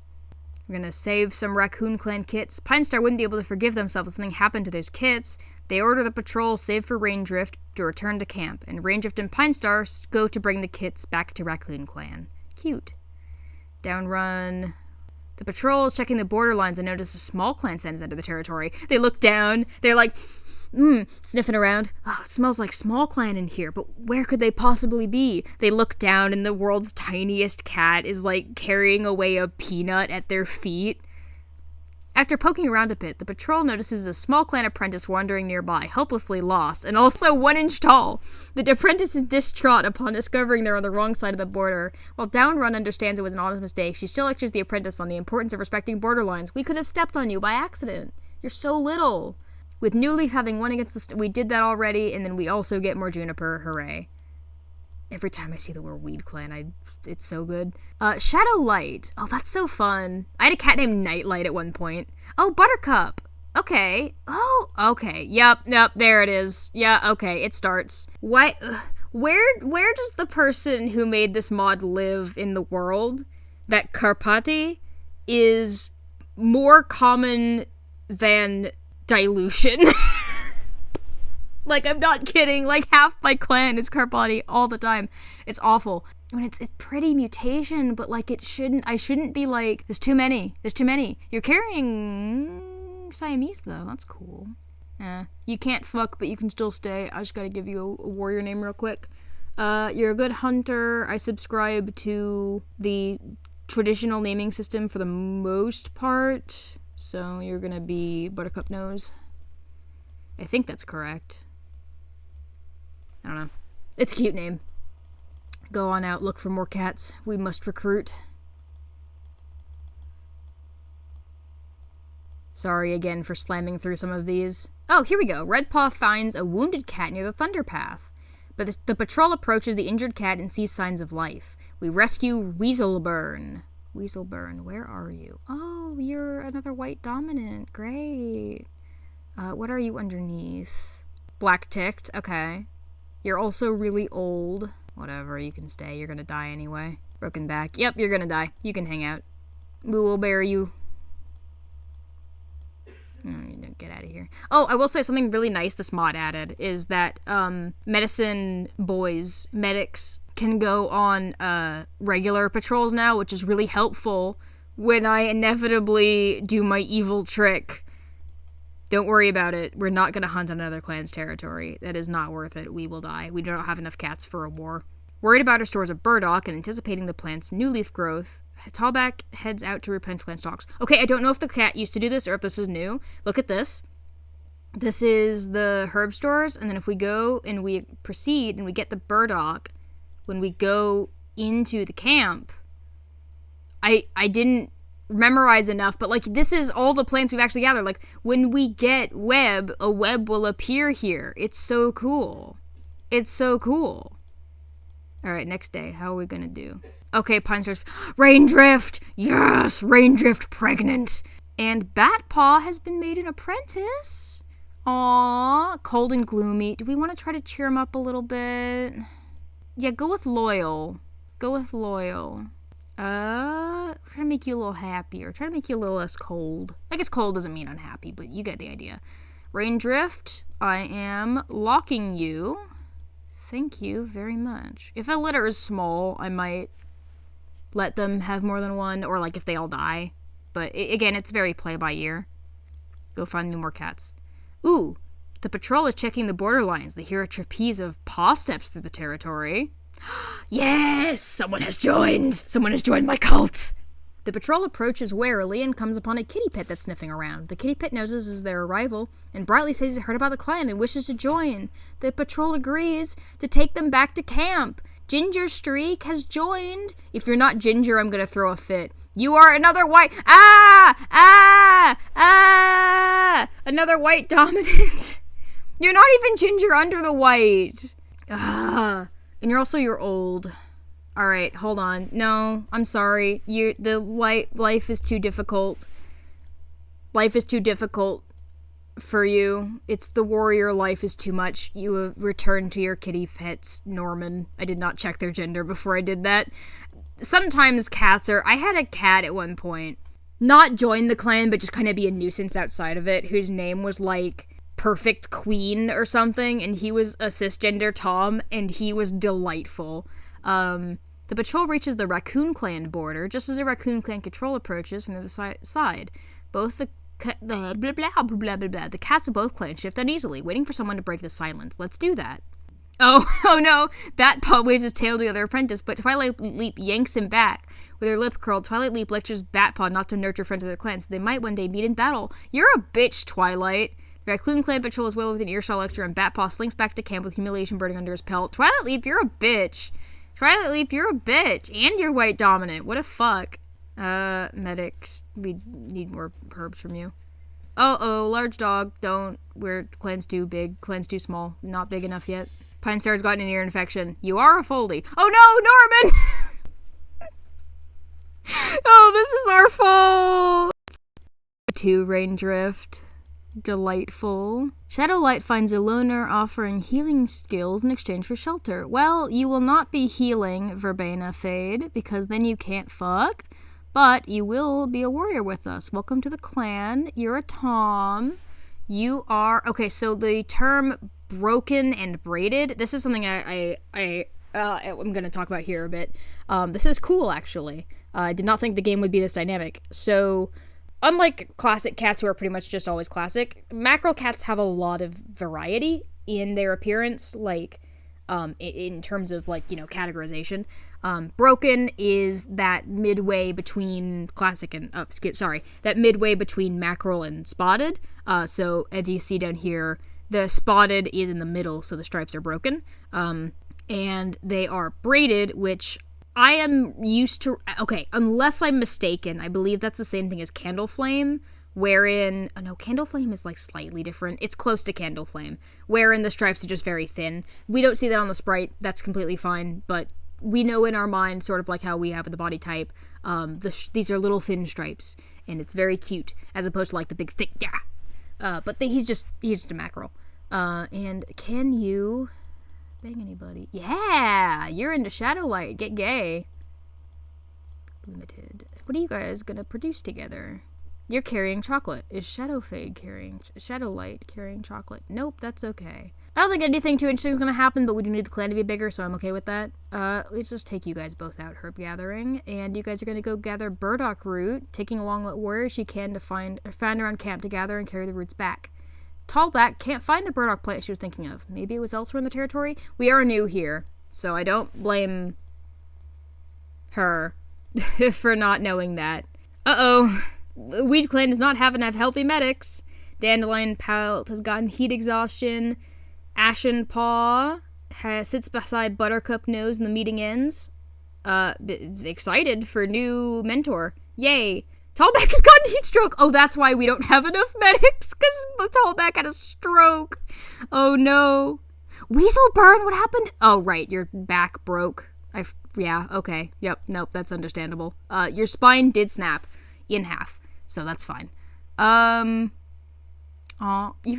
We're gonna save some Raccoon Clan kits. Pine Star wouldn't be able to forgive themselves if something happened to those kits. They order the patrol, save for Raindrift, to return to camp. And Raindrift and Pine Star go to bring the kits back to Raccoon Clan. Cute. Downrun. The patrol is checking the borderlines and notice a small clan sends into the territory. They look down. They're like, sniffing around. Oh, it smells like small clan in here, but where could they possibly be? They look down and the world's tiniest cat is like carrying away a peanut at their feet. After poking around a bit, the patrol notices a small clan apprentice wandering nearby, hopelessly lost, and also 1 inch tall. The apprentice is distraught upon discovering they're on the wrong side of the border. While Downrun understands it was an honest mistake, she still lectures the apprentice on the importance of respecting borderlines. We could have stepped on you by accident. You're so little. With New Leaf having won against we did that already, and then we also get more Juniper, hooray. Every time I see the word WeedClan, it's so good. Shadow Light. Oh, that's so fun. I had a cat named Nightlight at one point. Oh, Buttercup. Okay. Oh, okay. Yep, there it is. Yeah, okay, it starts. Why, where does the person who made this mod live in the world? That Karpati is more common than dilution. Like, I'm not kidding. Like, half my clan is Carpati all the time. It's awful. I mean, it's pretty mutation, but, like, I shouldn't be like, there's too many. You're carrying Siamese, though. That's cool. You can't fuck, but you can still stay. I just gotta give you a warrior name real quick. You're a good hunter. I subscribe to the traditional naming system for the most part. So you're gonna be Buttercup Nose. I think that's correct. I don't know. It's a cute name. Go on out, look for more cats. We must recruit. Sorry again for slamming through some of these. Oh, here we go. Redpaw finds a wounded cat near the Thunder Path. But the patrol approaches the injured cat and sees signs of life. We rescue Weaselburn. Weaselburn, where are you? Oh, you're another white dominant. Great. What are you underneath? Black ticked. Okay. You're also really old. Whatever, you can stay. You're gonna die anyway. Broken back. Yep, you're gonna die. You can hang out. We will bury you. Get out of here. Oh, I will say something really nice this mod added is that medicine boys, medics, can go on regular patrols now, which is really helpful when I inevitably do my evil trick. Don't worry about it. We're not going to hunt on another clan's territory. That is not worth it. We will die. We don't have enough cats for a war. Worried about our stores of burdock and anticipating the plant's new leaf growth, Tallback heads out to replenish clan stocks. Okay, I don't know if the cat used to do this or if this is new. Look at this. This is the herb stores, and then if we go and we proceed and we get the burdock, when we go into the camp, I didn't memorize enough, but like this is all the plants we've actually gathered. Like when we get web, a web will appear here. It's so cool. It's so cool. All right, next day, how are we gonna do? Okay, Pine Stars. Raindrift! Yes! Raindrift pregnant! And Batpaw has been made an apprentice. Aww, cold and gloomy. Do we want to try to cheer him up a little bit? Yeah, go with loyal. Go with loyal. Try to make you a little happier. Try to make you a little less cold. I guess cold doesn't mean unhappy, but you get the idea. Raindrift, I am locking you. Thank you very much. If a litter is small, I might let them have more than one, or like if they all die. But again, it's very play by ear. Go find me more cats. Ooh, the patrol is checking the border lines. They hear a trapeze of paw steps through the territory. Yes! Someone has joined! Someone has joined my cult! The patrol approaches warily and comes upon a kitty pet that's sniffing around. The kitty pet notices their arrival and brightly says he's heard about the clan and wishes to join. The patrol agrees to take them back to camp. Ginger Streak has joined. If you're not Ginger, I'm gonna throw a fit. You are another white... Another white dominant. You're not even Ginger under the white. And you're old. Alright, hold on. No, I'm sorry. The white life is too difficult. Life is too difficult for you. It's the warrior life is too much. You have returned to your kitty pets, Norman. I did not check their gender before I did that. Sometimes cats are... I had a cat at one point. Not join the clan, but just kind of be a nuisance outside of it, whose name was like Perfect Queen or something, and he was a cisgender Tom, and he was delightful. The patrol reaches the Raccoon Clan border just as a Raccoon Clan control approaches from the other side. Both the cats of both clans shift uneasily, waiting for someone to break the silence. Let's do that. Oh no! Batpaw waves his tail to the other apprentice, but Twilight Leap yanks him back. With her lip curled, Twilight Leap lectures Batpaw not to nurture friends of their clan, so they might one day meet in battle. You're a bitch, Twilight. The Raccoon Clan patrol is well within earshot lecture, and Batpaw slinks back to camp with humiliation burning under his pelt. Twilight Leap, you're a bitch. Twilight Leap, you're a bitch. And you're white dominant. What a fuck. Medics. We need more herbs from you. Oh, large dog. Don't. Clan's too big. Clan's too small. Not big enough yet. Pine Star's gotten an ear infection. You are a foldy. Oh no, Norman! Oh, this is our fault! 2 Raindrift. Delightful. Shadowlight finds a loner offering healing skills in exchange for shelter. Well, you will not be healing, Verbena Fade, because then you can't fuck, but you will be a warrior with us. Welcome to the clan. You're a Tom. You are... Okay, so the term broken and braided. This is something I'm going to talk about here a bit. This is cool, actually. I did not think the game would be this dynamic. So, unlike classic cats who are pretty much just always classic, mackerel cats have a lot of variety in their appearance, like, in terms of, like, categorization. Broken is that midway between classic and, that midway between mackerel and spotted. So, if you see down here, the spotted is in the middle, so the stripes are broken. And they are braided, which I am used to. Okay, unless I'm mistaken, I believe that's the same thing as candle flame, wherein, no, candle flame is like slightly different. It's close to candle flame, wherein the stripes are just very thin. We don't see that on the sprite. That's completely fine, but we know in our mind, sort of like how we have with the body type, these are little thin stripes, and it's very cute, as opposed to like the big thick, but he's just a mackerel. And can you bang anybody? Yeah, you're into Shadowlight. Get gay. Limited. What are you guys gonna produce together? You're carrying chocolate. Is Shadowlight carrying chocolate? Nope, that's okay. I don't think anything too interesting is gonna happen, but we do need the clan to be bigger, so I'm okay with that. Let's just take you guys both out herb gathering, and you guys are gonna go gather burdock root, taking along what warriors you can to find around camp to gather and carry the roots back. Tallback can't find the burdock plant she was thinking of. Maybe it was elsewhere in the territory? We are new here, so I don't blame her for not knowing that. Uh-oh. WeedClan does not have enough healthy medics. Dandelion Pelt has gotten heat exhaustion. Ashen Paw sits beside Buttercup Nose and the meeting ends. Excited for new mentor. Yay. Tallback has gotten heat stroke. Oh, that's why we don't have enough medics, because Tallback had a stroke. Oh, no. Weasel Burn, what happened? Oh, right, your back broke. Yeah, okay. Yep, nope, that's understandable. Your spine did snap in half, so that's fine. Even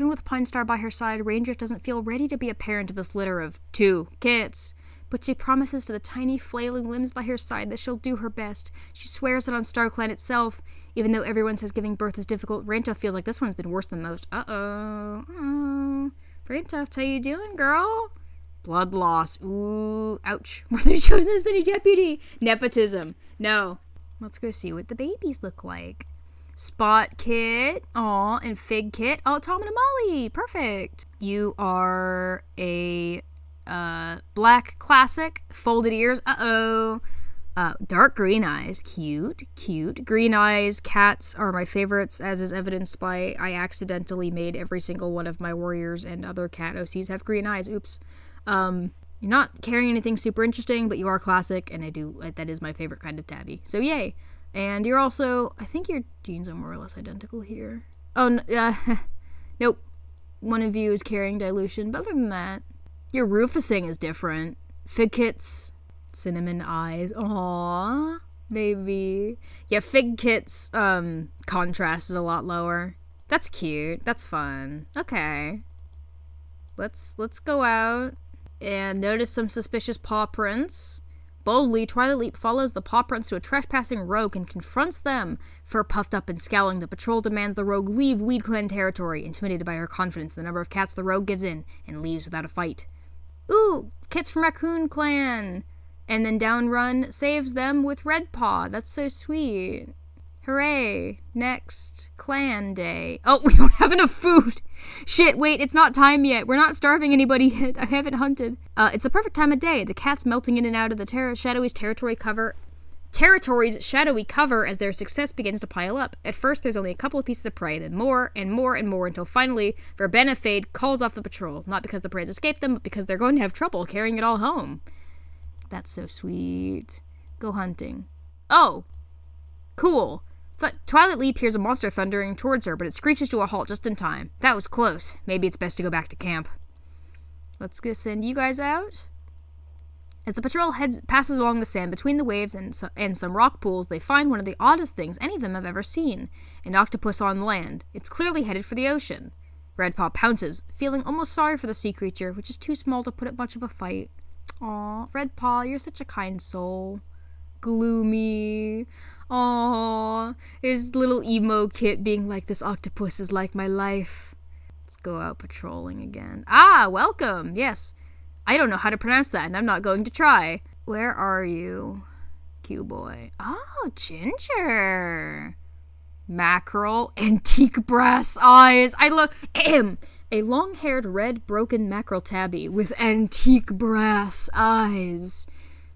with Pine Star by her side, Ranger doesn't feel ready to be a parent of this litter of 2 kits. But she promises to the tiny flailing limbs by her side that she'll do her best. She swears it on StarClan itself. Even though everyone says giving birth is difficult, Raintuft feels like this one's been worse than most. Raintuft, how you doing, girl? Blood loss. Ooh, ouch. Was he chosen as the new deputy? Nepotism. No. Let's go see what the babies look like. Spot Kit. Aw, and Fig Kit. Oh, Tom and Molly. Perfect. You are a black classic, folded ears, dark green eyes, cute. Green eyes cats are my favorites, as is evidenced by I accidentally made every single one of my warriors and other cat OCs have green eyes. Oops. You're not carrying anything super interesting, but you are classic, and that is my favorite kind of tabby. So yay. And you're also, I think your genes are more or less identical here. Oh, nope. One of you is carrying dilution, but other than that, your Rufusing is different. Fig Kit's cinnamon eyes. Aww, baby. Yeah, Fig Kit's contrast is a lot lower. That's cute. That's fun. Okay. Let's go out and notice some suspicious paw prints. Boldly, Twilight Leap follows the paw prints to a trespassing rogue and confronts them. Fur puffed up and scowling, the patrol demands the rogue leave WeedClan territory. Intimidated by her confidence in the number of cats, the rogue gives in and leaves without a fight. Ooh, kits from Raccoon Clan. And then Downrun saves them with Red Paw. That's so sweet. Hooray. Next. Clan Day. Oh, we don't have enough food. Shit, wait, it's not time yet. We're not starving anybody yet. I haven't hunted. It's the perfect time of day. The cats melting in and out of the Shadowy's territory's shadowy cover as their success begins to pile up. At first, there's only a couple of pieces of prey, then more and more and more, until finally, Verbenefade calls off the patrol. Not because the prey has escaped them, but because they're going to have trouble carrying it all home. That's so sweet. Go hunting. Oh, cool. Twilight Leap hears a monster thundering towards her, but it screeches to a halt just in time. That was close. Maybe it's best to go back to camp. Let's go send you guys out. As the patrol passes along the sand between the waves and some rock pools, they find one of the oddest things any of them have ever seen. An octopus on land. It's clearly headed for the ocean. Redpaw pounces, feeling almost sorry for the sea creature, which is too small to put up much of a fight. Aw, Redpaw, you're such a kind soul. Gloomy. Aww. There's little emo Kit being like, this octopus is like my life. Go out patrolling again. Ah, welcome. Yes. I don't know how to pronounce that, and I'm not going to try. Where are you, Q-boy? Oh, Ginger. Mackerel. Antique brass eyes. I love... A long-haired, red, broken mackerel tabby with antique brass eyes.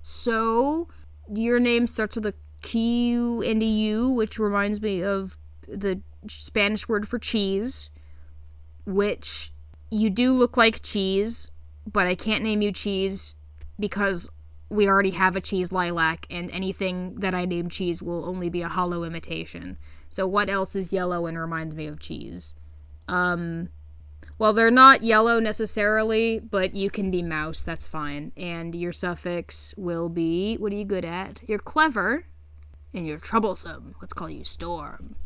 So, your name starts with a Q and a U, which reminds me of the Spanish word for cheese. Which, you do look like cheese, but I can't name you cheese because we already have a cheese lilac, and anything that I name cheese will only be a hollow imitation. So what else is yellow and reminds me of cheese? Well, they're not yellow necessarily, but you can be mouse, that's fine. And your suffix will be, what are you good at? You're clever, and you're troublesome. Let's call you Storm.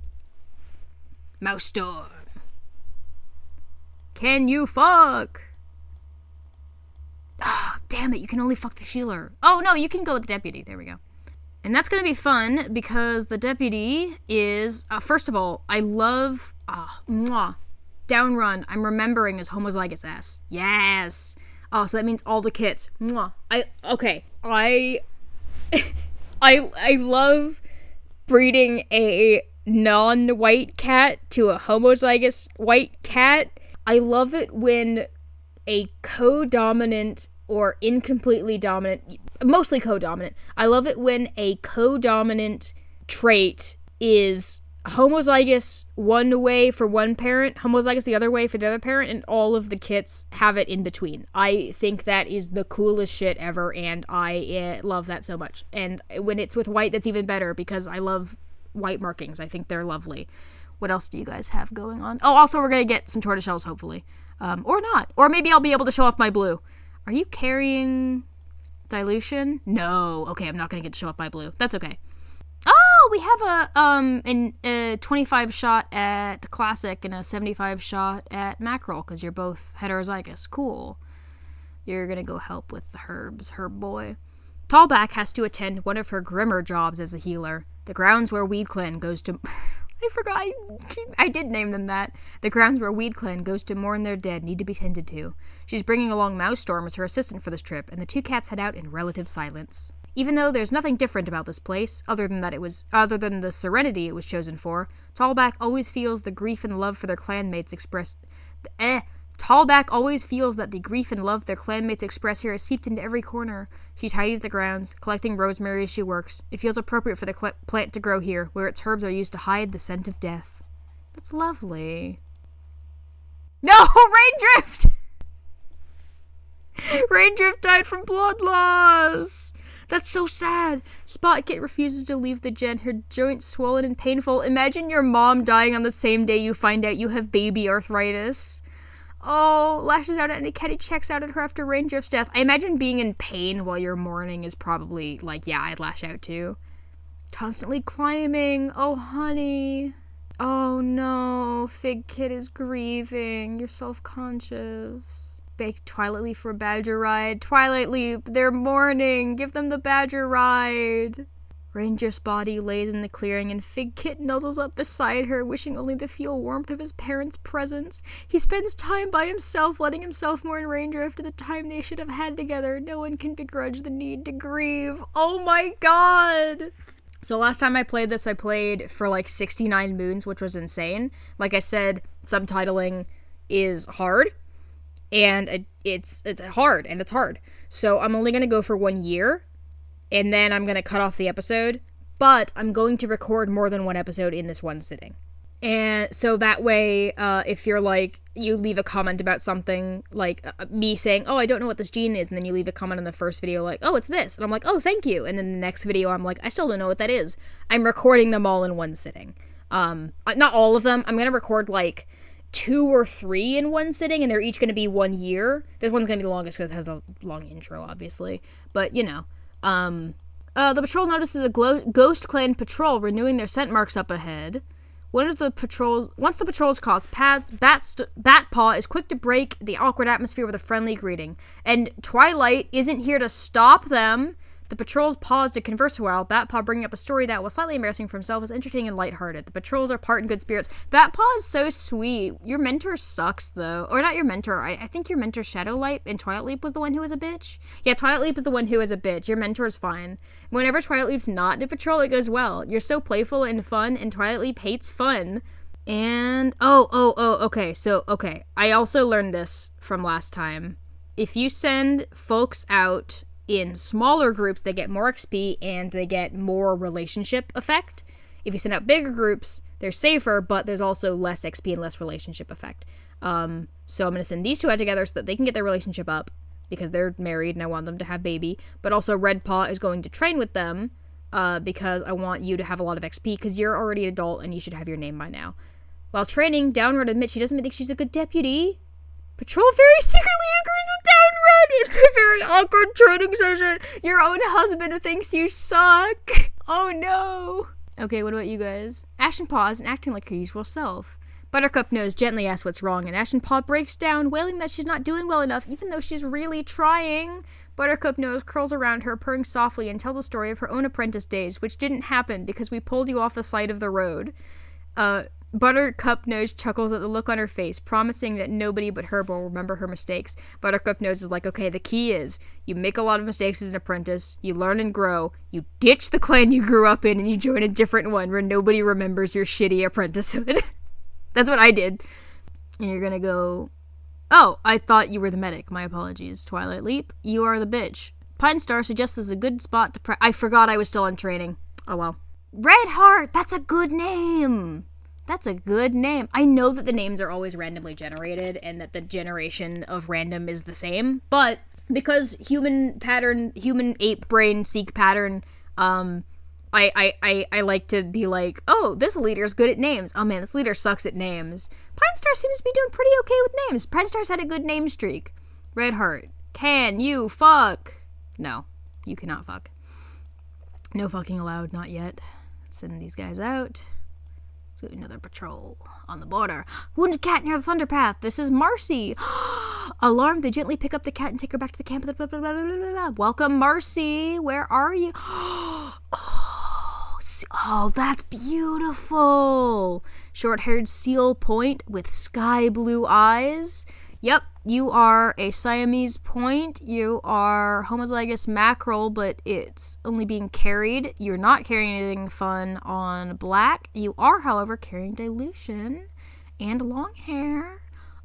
Mouse Storm. Can you fuck? Oh, damn it, you can only fuck the healer. Oh, no, you can go with the deputy. There we go. And that's going to be fun because the deputy is, first of all, I love, Downrun, I'm remembering as homozygous S. Yes. Oh, so that means all the kits. I love breeding a non-white cat to a homozygous white cat. I love it when a co-dominant or incompletely dominant, mostly co-dominant, I love it when a co-dominant trait is homozygous one way for one parent, homozygous the other way for the other parent, and all of the kits have it in between. I think that is the coolest shit ever, and I love that so much. And when it's with white, that's even better because I love white markings. I think they're lovely. What else do you guys have going on? Oh, also, we're going to get some tortoiseshells, hopefully. Or not. Or maybe I'll be able to show off my blue. Are you carrying dilution? No. Okay, I'm not going to get to show off my blue. That's okay. Oh, we have a 25 shot at classic and a 75 shot at mackerel, because you're both heterozygous. Cool. You're going to go help with the herbs, herb boy. Tallback has to attend one of her grimmer jobs as a healer. The grounds where WeedClan goes to... I forgot. I did name them that. The grounds where WeedClan goes to mourn their dead need to be tended to. She's bringing along Mouse Storm as her assistant for this trip, and the two cats head out in relative silence. Even though there's nothing different about this place, other than the serenity it was chosen for, Tallback always feels the grief and love for their clanmates expressed. Tallback always feels that the grief and love their clanmates express here is seeped into every corner. She tidies the grounds, collecting rosemary as she works. It feels appropriate for the plant to grow here, where its herbs are used to hide the scent of death. That's lovely. No! Raindrift! Raindrift died from blood loss! That's so sad. Spotkit refuses to leave the gen, her joints swollen and painful. Imagine your mom dying on the same day you find out you have baby arthritis. Oh, lashes out at Niketi, checks out at her after Raindrift's death. I imagine being in pain while you're mourning is probably, like, yeah, I'd lash out too. Constantly climbing. Oh, honey. Oh, no. Fig Kid is grieving. You're self-conscious. Bake Twilight Leaf for a badger ride. Twilight Leaf, they're mourning. Give them the badger ride. Raindrift's body lays in the clearing, and Fig Kit nuzzles up beside her, wishing only to feel warmth of his parents' presence. He spends time by himself, letting himself mourn Raindrift at the time they should have had together. No one can begrudge the need to grieve. Oh my god! So last time I played this, I played for like 69 moons, which was insane. Like I said, subtitling is hard, and it's hard, and it's hard. So I'm only going to go for 1 year, and then I'm going to cut off the episode, but I'm going to record more than one episode in this one sitting. And so that way, if you're like, you leave a comment about something, like me saying, oh, I don't know what this gene is, and then you leave a comment on the first video like, oh, it's this, and I'm like, oh, thank you, and then the next video I'm like, I still don't know what that is. I'm recording them all in one sitting. Not all of them. I'm going to record like 2 or 3 in one sitting, and they're each going to be 1 year. This one's going to be the longest because it has a long intro, obviously, but you know. The patrol notices a ghost clan patrol renewing their scent marks up ahead. Once the patrols cross paths, Batpaw is quick to break the awkward atmosphere with a friendly greeting. And Twilight isn't here to stop them. The patrols paused to converse a while, Batpaw bringing up a story that, while slightly embarrassing for himself, was entertaining and lighthearted. The patrols are part in good spirits. Batpaw is so sweet. Your mentor sucks, though. Or not your mentor. I think your mentor, Shadowlight, in Twilight Leap was the one who was a bitch. Yeah, Twilight Leap is the one who is a bitch. Your mentor's fine. Whenever Twilight Leap's not in patrol, it goes well. You're so playful and fun, and Twilight Leap hates fun. And, okay. I also learned this from last time. If you send folks out in smaller groups, they get more XP and they get more relationship effect. If you send out bigger groups, they're safer, but there's also less XP and less relationship effect. So I'm going to send these two out together so that they can get their relationship up, because they're married and I want them to have baby. But also Red Paw is going to train with them, because I want you to have a lot of XP, because you're already an adult and you should have your name by now. While training, Downward admits she doesn't think she's a good deputy. Patrol very secretly agrees with Downward. It's a very awkward training session. Your own husband thinks you suck. Oh no. Okay, what about you guys? Ashen Paw isn't acting like her usual self. Buttercup Nose gently asks what's wrong, and Ashen Paw breaks down, wailing that she's not doing well enough, even though she's really trying. Buttercup Nose curls around her, purring softly, and tells a story of her own apprentice days, which didn't happen because we pulled you off the side of the road. Buttercup Nose chuckles at the look on her face, promising that nobody but her will remember her mistakes. Buttercup Nose is like, okay, the key is, you make a lot of mistakes as an apprentice, you learn and grow, you ditch the clan you grew up in, and you join a different one where nobody remembers your shitty apprenticehood. That's what I did. And you're gonna go, oh, I thought you were the medic. My apologies. Twilight Leap, you are the bitch. Pine Star suggests this is a good spot to I forgot I was still in training. Oh well. Red Heart, that's a good name. That's a good name. I know that the names are always randomly generated and that the generation of random is the same, but because human ape brain seek pattern, I like to be like, oh, this leader's good at names. Oh man, this leader sucks at names. Pine Star seems to be doing pretty okay with names. Pine Star's had a good name streak. Red Heart, can you fuck? No, you cannot fuck. No fucking allowed, not yet. Let's send these guys out. Let's do another patrol on the border. Wounded cat near the thunder path. This is Marcy. Alarmed, they gently pick up the cat and take her back to the camp. Blah, blah, blah, blah, blah, blah. Welcome, Marcy. Where are you? Oh, that's beautiful. Short-haired seal point with sky blue eyes. Yep, you are a Siamese point. You are homozygous mackerel, but it's only being carried. You're not carrying anything fun on black. You are, however, carrying dilution and long hair.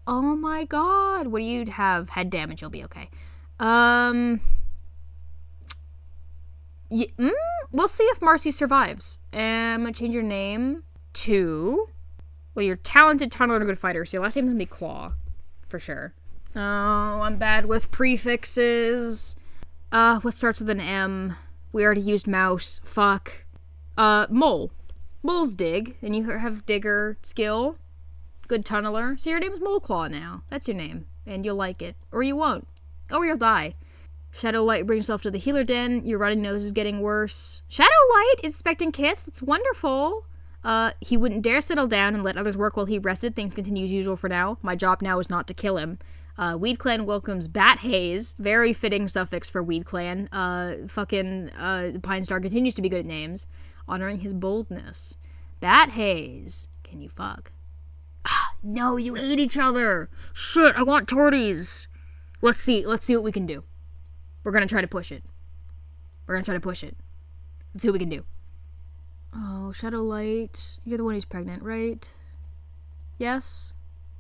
Oh my god. What do you have? Head damage. You'll be okay. We'll see if Marcy survives. I'm gonna change your name to... Well, you're talented, tunneler, and a good fighter, so your last name's gonna be Claw. For sure. Oh, I'm bad with prefixes. What starts with an M? We already used mouse. Fuck. Mole. Mole's dig, and you have digger skill. Good tunneler. So your name's Moleclaw now. That's your name. And you'll like it. Or you won't. Or you'll die. Shadowlight brings himself to the healer den. Your running nose is getting worse. Shadowlight is expecting kits. That's wonderful. He wouldn't dare settle down and let others work while he rested. Things continue as usual for now. My job now is not to kill him. WeedClan welcomes Bat Haze. Very fitting suffix for WeedClan. Pine Star continues to be good at names, honoring his boldness. Bat Haze. Can you fuck? No, you hate each other. Shit, I want torties. Let's see what we can do. We're gonna try to push it. Let's see what we can do. Oh, Shadowlight. You're the one who's pregnant, right? Yes?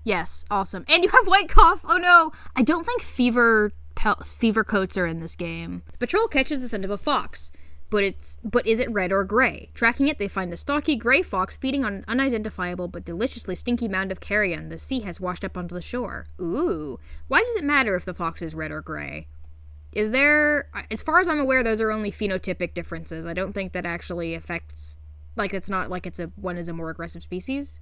Yes, awesome. And you have white cough! Oh no! I don't think fever coats are in this game. Patrol catches the scent of a fox. But is it red or gray? Tracking it, they find a stocky gray fox feeding on an unidentifiable but deliciously stinky mound of carrion the sea has washed up onto the shore. Ooh. Why does it matter if the fox is red or gray? Is there... As far as I'm aware, those are only phenotypic differences. I don't think that actually affects... Like, it's not like one is a more aggressive species.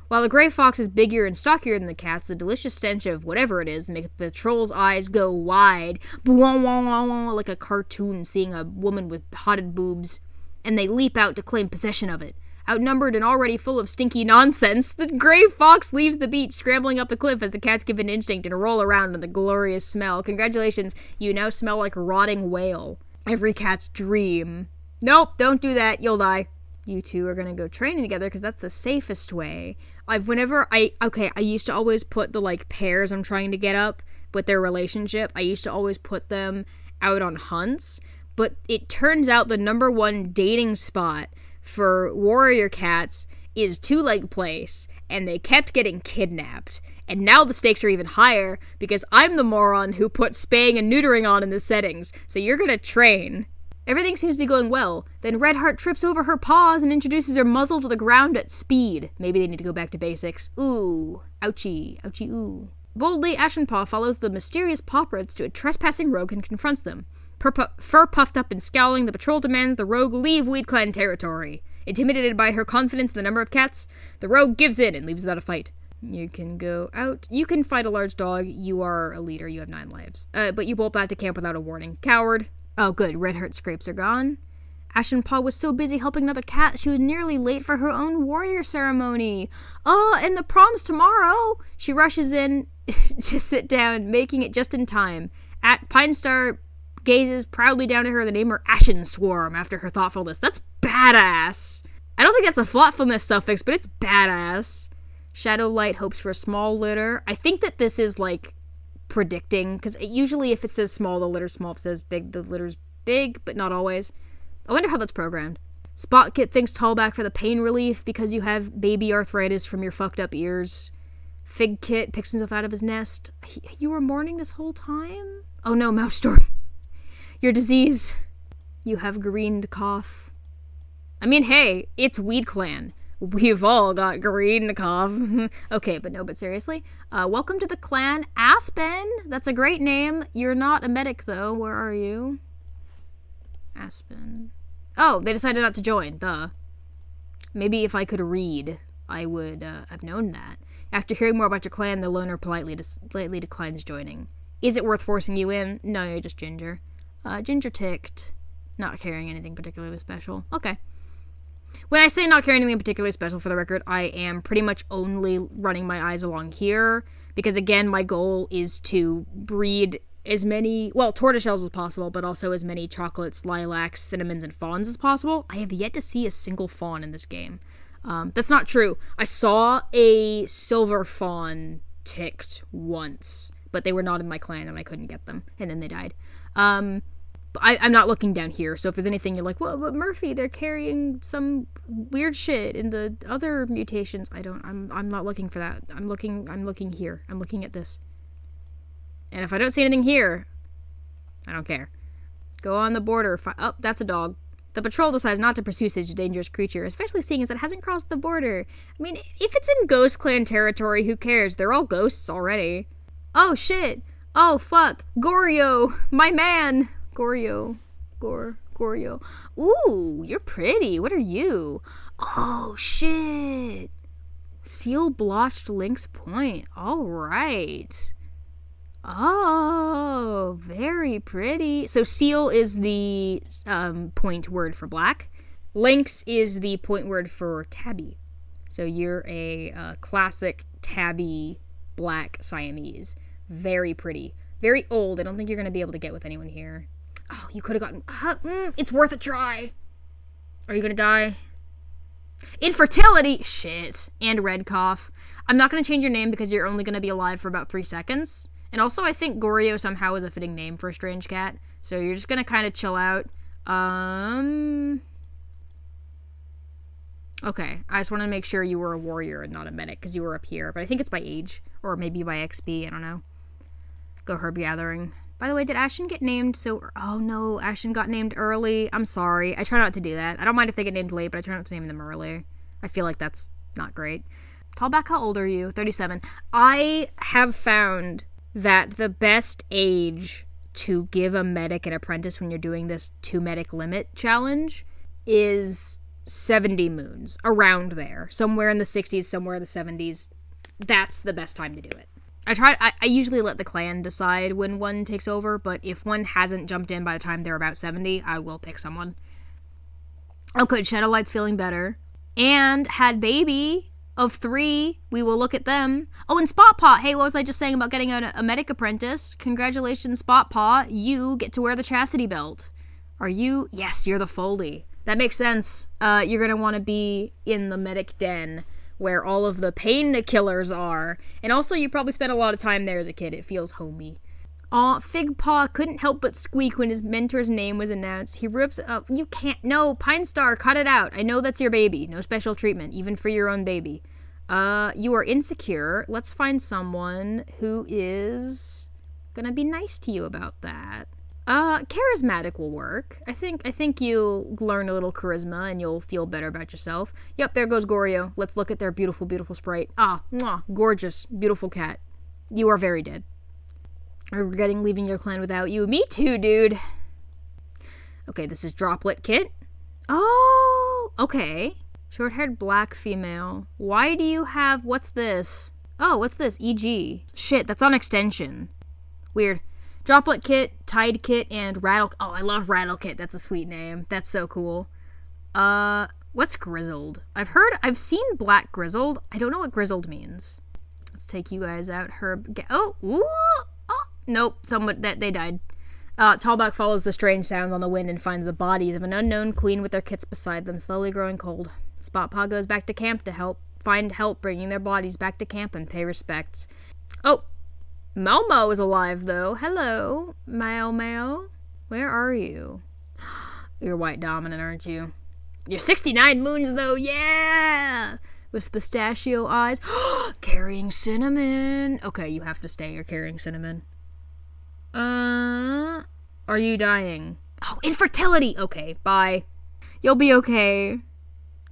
While the gray fox is bigger and stockier than the cats, the delicious stench of whatever it is makes the Patrol's eyes go wide, like a cartoon seeing a woman with hotted boobs, and they leap out to claim possession of it. Outnumbered and already full of stinky nonsense, the gray fox leaves the beach, scrambling up the cliff as the cats give an instinct and roll around in the glorious smell. Congratulations, you now smell like rotting whale. Every cat's dream. Nope, don't do that. You'll die. You two are gonna go training together because that's the safest way. I used to always put the, like, pairs I'm trying to get up with their relationship. I used to always put them out on hunts, but it turns out the number one dating spot for warrior cats is two-leg place, and they kept getting kidnapped. And now the stakes are even higher because I'm the moron who put spaying and neutering on in the settings, so you're gonna train. Everything seems to be going well. Then Redheart trips over her paws and introduces her muzzle to the ground at speed. Maybe they need to go back to basics. Ooh. Ouchie. Ouchie, ooh. Boldly, Ashenpaw follows the mysterious Pawprints to a trespassing rogue and confronts them. Fur puffed up and scowling, the patrol demands the rogue leave WeedClan territory. Intimidated by her confidence in the number of cats, the rogue gives in and leaves without a fight. You can go out. You can fight a large dog. You are a leader. You have 9 lives. But you bolt back to camp without a warning. Coward. Oh, good. Redheart scrapes are gone. Ashenpaw was so busy helping another cat, she was nearly late for her own warrior ceremony. And the prom's tomorrow! She rushes in to sit down, making it just in time. Pinestar gazes proudly down at her, the name her Ashen Swarm after her thoughtfulness. That's badass! I don't think that's a thoughtfulness suffix, but it's badass. Shadowlight hopes for a small litter. I think that this is, like, predicting, because usually if it says small, the litter's small. If it says big, the litter's big, but not always. I wonder how that's programmed. Spotkit thinks Tallback for the pain relief because you have baby arthritis from your fucked up ears. Figkit picks himself out of his nest. You were mourning this whole time? Oh no, Mouse Storm. Your disease. You have greened cough. I mean, hey, it's WeedClan. We've all got green cough. Okay, but seriously. Welcome to the clan, Aspen. That's a great name. You're not a medic, though. Where are you? Aspen. Oh, they decided not to join. Duh. Maybe if I could read, I would have known that. After hearing more about your clan, the loner politely declines joining. Is it worth forcing you in? No, you're just Ginger. Ginger ticked. Not carrying anything particularly special. Okay. When I say not carrying anything particularly special, for the record, I am pretty much only running my eyes along here, because again, my goal is to breed as many, well, tortoiseshells as possible, but also as many chocolates, lilacs, cinnamons, and fawns as possible. I have yet to see a single fawn in this game. That's not true. I saw a silver fawn ticked once, but they were not in my clan and I couldn't get them, and then they died. I'm not looking down here, so if there's anything you're like, well, but Murphy, they're carrying some weird shit in the other mutations. I'm not looking for that. I'm looking here. I'm looking at this. And if I don't see anything here, I don't care. Go on the border. Oh, that's a dog. The patrol decides not to pursue such a dangerous creature, especially seeing as it hasn't crossed the border. I mean, if it's in Ghost Clan territory, who cares? They're all ghosts already. Oh, shit. Oh, fuck. Goryo. My man. Goryo. Goryo. Ooh, you're pretty. What are you? Oh, shit. Seal blotched Lynx Point. All right. Oh, very pretty. So seal is the point word for black. Lynx is the point word for tabby. So you're a classic tabby black Siamese. Very pretty. Very old. I don't think you're going to be able to get with anyone here. Oh, you could have gotten... it's worth a try. Are you going to die? Infertility! Shit. And red cough. I'm not going to change your name because you're only going to be alive for about 3 seconds. And also, I think Goryo somehow is a fitting name for a strange cat. So you're just going to kind of chill out. Okay. I just want to make sure you were a warrior and not a medic because you were up here. But I think it's by age. Or maybe by XP. I don't know. Go herb gathering. By the way, did Ashen get named oh no, Ashen got named early. I'm sorry. I try not to do that. I don't mind if they get named late, but I try not to name them early. I feel like that's not great. Tallback, how old are you? 37. I have found that the best age to give a medic an apprentice when you're doing this 2 medic limit challenge is 70 moons. Around there. Somewhere in the 60s, somewhere in the 70s. That's the best time to do it. I usually let the clan decide when one takes over, but if one hasn't jumped in by the time they're about 70, I will pick someone. Oh, good. Shadowlight's feeling better. And had baby of 3. We will look at them. Oh, and Spotpaw. Hey, what was I just saying about getting a medic apprentice? Congratulations, Spotpaw. You get to wear the chastity belt. Are you? Yes, you're the Foldy. That makes sense. You're gonna want to be in the medic den where all of the painkillers are. And also, you probably spent a lot of time there as a kid. It feels homey. Aw, Figpaw couldn't help but squeak when his mentor's name was announced. He rips up. You can't. No, Pine Star, cut it out. I know that's your baby. No special treatment, even for your own baby. You are insecure. Let's find someone who is gonna be nice to you about that. Charismatic will work. I think you'll learn a little charisma and you'll feel better about yourself. Yep, there goes Goryo. Let's look at their beautiful, beautiful sprite. Ah, mwah, gorgeous, beautiful cat. You are very dead. I'm regretting leaving your clan without you. Me too, dude. Okay, this is Droplet Kit. Oh, okay. Short-haired black female. Why do you have, what's this? Oh, what's this? EG. Shit, that's on extension. Weird. Droplet Kit, Tide Kit, and Rattle... Oh, I love Rattle Kit. That's a sweet name. That's so cool. What's Grizzled? I've seen Black Grizzled. I don't know what Grizzled means. Let's take you guys out. Herb... Oh, ooh! Oh, nope. They died. Tallback follows the strange sounds on the wind and finds the bodies of an unknown queen with their kits beside them, slowly growing cold. Spotpaw goes back to camp to find help bringing their bodies back to camp and pay respects. Oh! Malmo is alive, though. Hello, Mao. Where are you? You're white dominant, aren't you? You're 69 moons, though, yeah! With pistachio eyes. Carrying cinnamon. Okay, you have to stay. You're carrying cinnamon. Are you dying? Oh, infertility! Okay, bye. You'll be okay.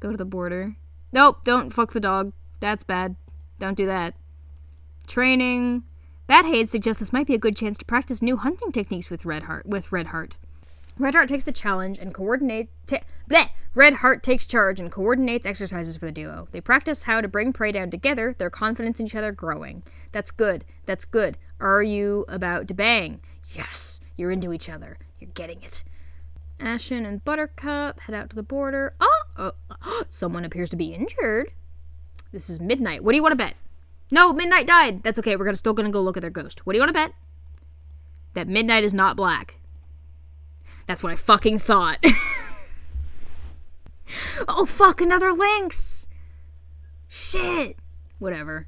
Go to the border. Nope, don't fuck the dog. That's bad. Don't do that. Training... Bad Haze suggests this might be a good chance to practice new hunting techniques with Redheart. Redheart takes the challenge and Redheart takes charge and coordinates exercises for the duo. They practice how to bring prey down together, their confidence in each other growing. That's good. Are you about to bang? Yes, you're into each other. You're getting it. Ashen and Buttercup head out to the border. Oh, someone appears to be injured. This is Midnight. What do you want to bet? No, Midnight died. That's okay. We're still gonna go look at their ghost. What do you want to bet? That Midnight is not black. That's what I fucking thought. Oh, fuck, another Lynx! Shit. Whatever.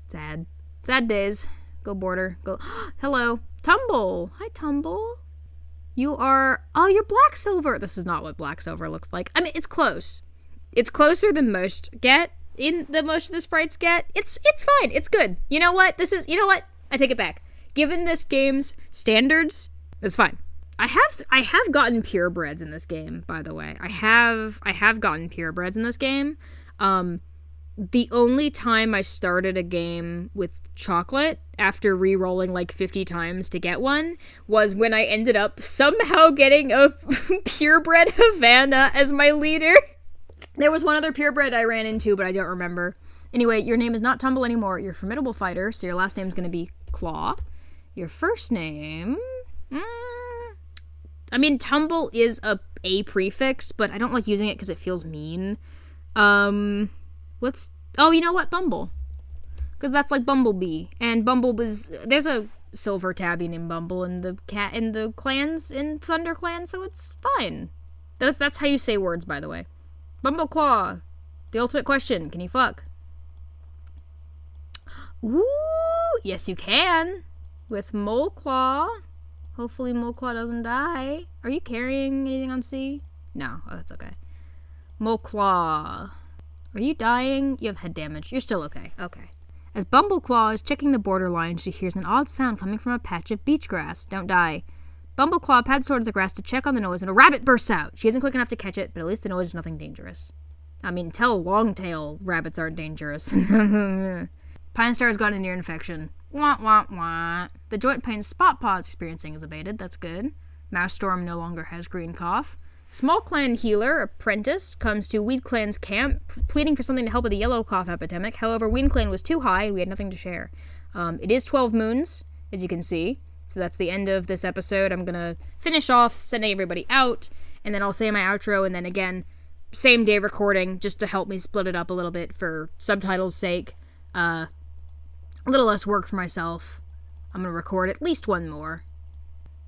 Sad. Sad days. Go border. Go. Hello. Tumble. Hi, Tumble. You are... Oh, you're Black Silver. This is not what Black Silver looks like. I mean, it's close. It's closer than most get. In the most of the sprites get. It's fine. It's good. You know what? You know what? I take it back. Given this game's standards, it's fine. I have gotten purebreds in this game, by the way. I have gotten purebreds in this game. The only time I started a game with chocolate after re-rolling like 50 times to get one was when I ended up somehow getting a purebred Havana as my leader. There was one other purebred I ran into, but I don't remember. Anyway, your name is not Tumble anymore. You're a formidable fighter, so your last name is going to be Claw. Your first name... I mean, Tumble is a prefix, but I don't like using it because it feels mean. Oh, you know what? Bumble. Because that's like Bumblebee. And there's a silver tabby named Bumble in the clans, in Thunder Clan, so it's fine. That's how you say words, by the way. Bumbleclaw. The ultimate question. Can you fuck? Ooh, yes you can. With Moleclaw. Hopefully Moleclaw doesn't die. Are you carrying anything on C? No. Oh, that's okay. Moleclaw. Are you dying? You have head damage. You're still okay. Okay. As Bumbleclaw is checking the borderline, she hears an odd sound coming from a patch of beach grass. Don't die. Bumbleclaw pads towards the grass to check on the noise, and a rabbit bursts out. She isn't quick enough to catch it, but at least the noise is nothing dangerous. I mean, tell Longtail rabbits aren't dangerous. Pine Star's got an ear infection. Wah, wah, wah. The joint pain Spotpaw is experiencing is abated. That's good. Mouse Storm no longer has green cough. Small clan healer, Apprentice, comes to WeedClan's camp, pleading for something to help with the yellow cough epidemic. However, WeedClan was too high, and we had nothing to share. It is 12 moons, as you can see. So that's the end of this episode. I'm gonna finish off sending everybody out, and then I'll say my outro, and then again, same day recording, just to help me split it up a little bit for subtitles' sake. A little less work for myself. I'm gonna record at least one more.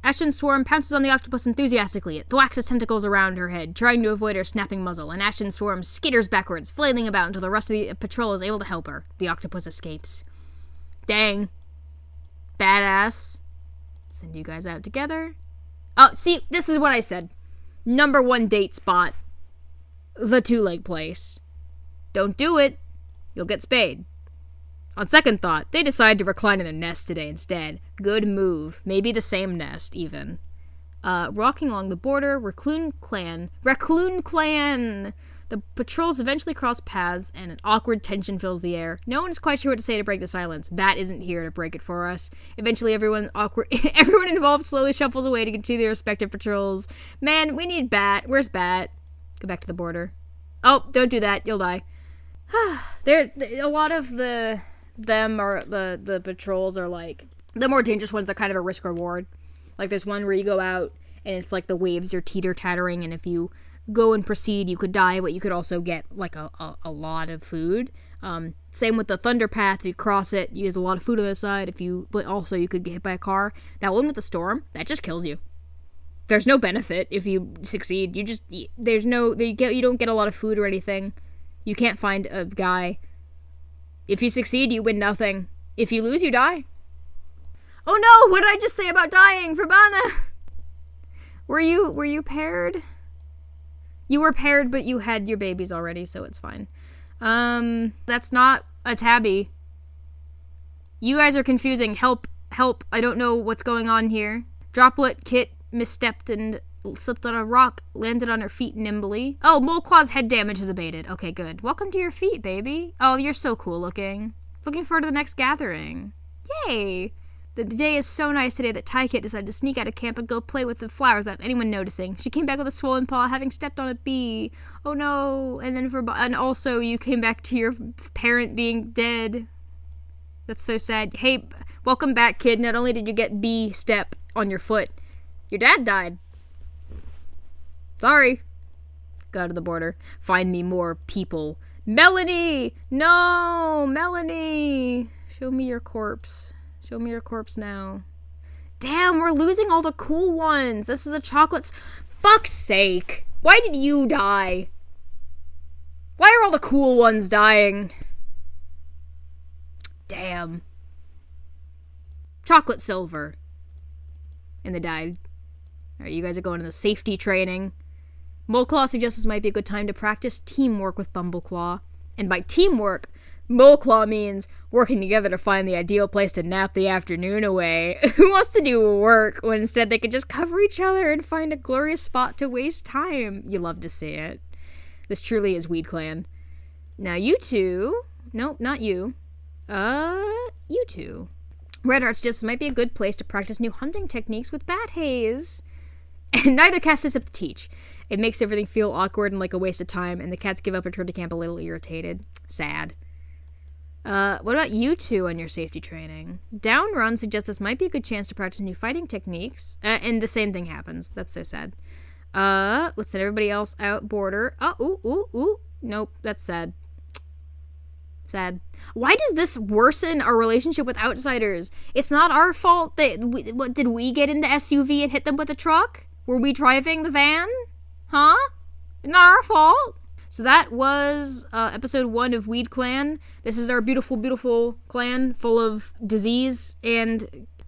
Ashton's swarm pounces on the octopus enthusiastically. It thwacks its tentacles around her head, trying to avoid her snapping muzzle, and Ashton's swarm skitters backwards, flailing about until the rest of the patrol is able to help her. The octopus escapes. Dang. Badass. Send you guys out together. Oh, see, this is what I said. Number 1 date spot. The 2-leg place. Don't do it. You'll get spayed. On second thought, they decide to recline in their nest today instead. Good move. Maybe the same nest, even. Walking along the border, Recruitment. The patrols eventually cross paths, and an awkward tension fills the air. No one is quite sure what to say to break the silence. Bat isn't here to break it for us. Eventually, everyone involved slowly shuffles away to continue their respective patrols. Man, we need Bat. Where's Bat? Go back to the border. Oh, don't do that. You'll die. A lot of the patrols are like the more dangerous ones. They're kind of a risk reward. Like there's one where you go out and it's like the waves are teeter-tattering, and if you go and proceed, you could die, but you could also get like a lot of food. Same with the Thunder Path. If you cross it, you use a lot of food on the side. But also you could get hit by a car. That one with the storm, that just kills you. There's no benefit if you succeed. You don't get a lot of food or anything. You can't find a guy. If you succeed, you win nothing. If you lose, you die. Oh no! What did I just say about dying, Fabana? Were you paired? You were paired, but you had your babies already, so it's fine. That's not a tabby. You guys are confusing. Help. I don't know what's going on here. Droplet Kit misstepped and slipped on a rock, landed on her feet nimbly. Oh, Moleclaw's head damage has abated. Okay, good. Welcome to your feet, baby. Oh, you're so cool looking. Looking forward to the next gathering. Yay! The day is so nice today that Ty-Kit decided to sneak out of camp and go play with the flowers without anyone noticing. She came back with a swollen paw, having stepped on a bee. Oh no! And also you came back to your parent being dead. That's so sad. Hey, welcome back, kid. Not only did you get bee step on your foot, your dad died. Sorry. Go to the border. Find me more people. Melanie! No! Melanie! Show me your corpse. Show me your corpse now. Damn, we're losing all the cool ones. This is a chocolate's... Fuck's sake. Why did you die? Why are all the cool ones dying? Damn. Chocolate silver. And they died. Alright, you guys are going to the safety training. Moleclaw suggests this might be a good time to practice teamwork with Bumbleclaw. And by teamwork, Moleclaw means working together to find the ideal place to nap the afternoon away. Who wants to do work when instead they could just cover each other and find a glorious spot to waste time? You love to see it. This truly is WeedClan. Now you two... Nope, not you. You two. Red Heart suggests this might be a good place to practice new hunting techniques with Bat Haze. And neither cat sits up to teach. It makes everything feel awkward and like a waste of time, and the cats give up and return to camp a little irritated. Sad. What about you two on your safety training? Downrun suggests this might be a good chance to practice new fighting techniques. And the same thing happens. That's so sad. Let's send everybody else out border. Oh, ooh. Nope, that's sad. Sad. Why does this worsen our relationship with outsiders? It's not our fault that... did we get in the SUV and hit them with a truck? Were we driving the van? Huh? Not our fault. So that was episode 1 of WeedClan. This is our beautiful, beautiful clan full of disease,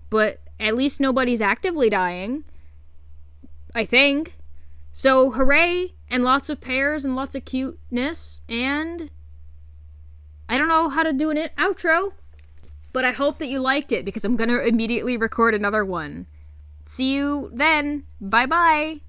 but at least nobody's actively dying. I think. So hooray, and lots of pairs and lots of cuteness, and I don't know how to do an outro, but I hope that you liked it because I'm gonna immediately record another one. See you then. Bye-bye.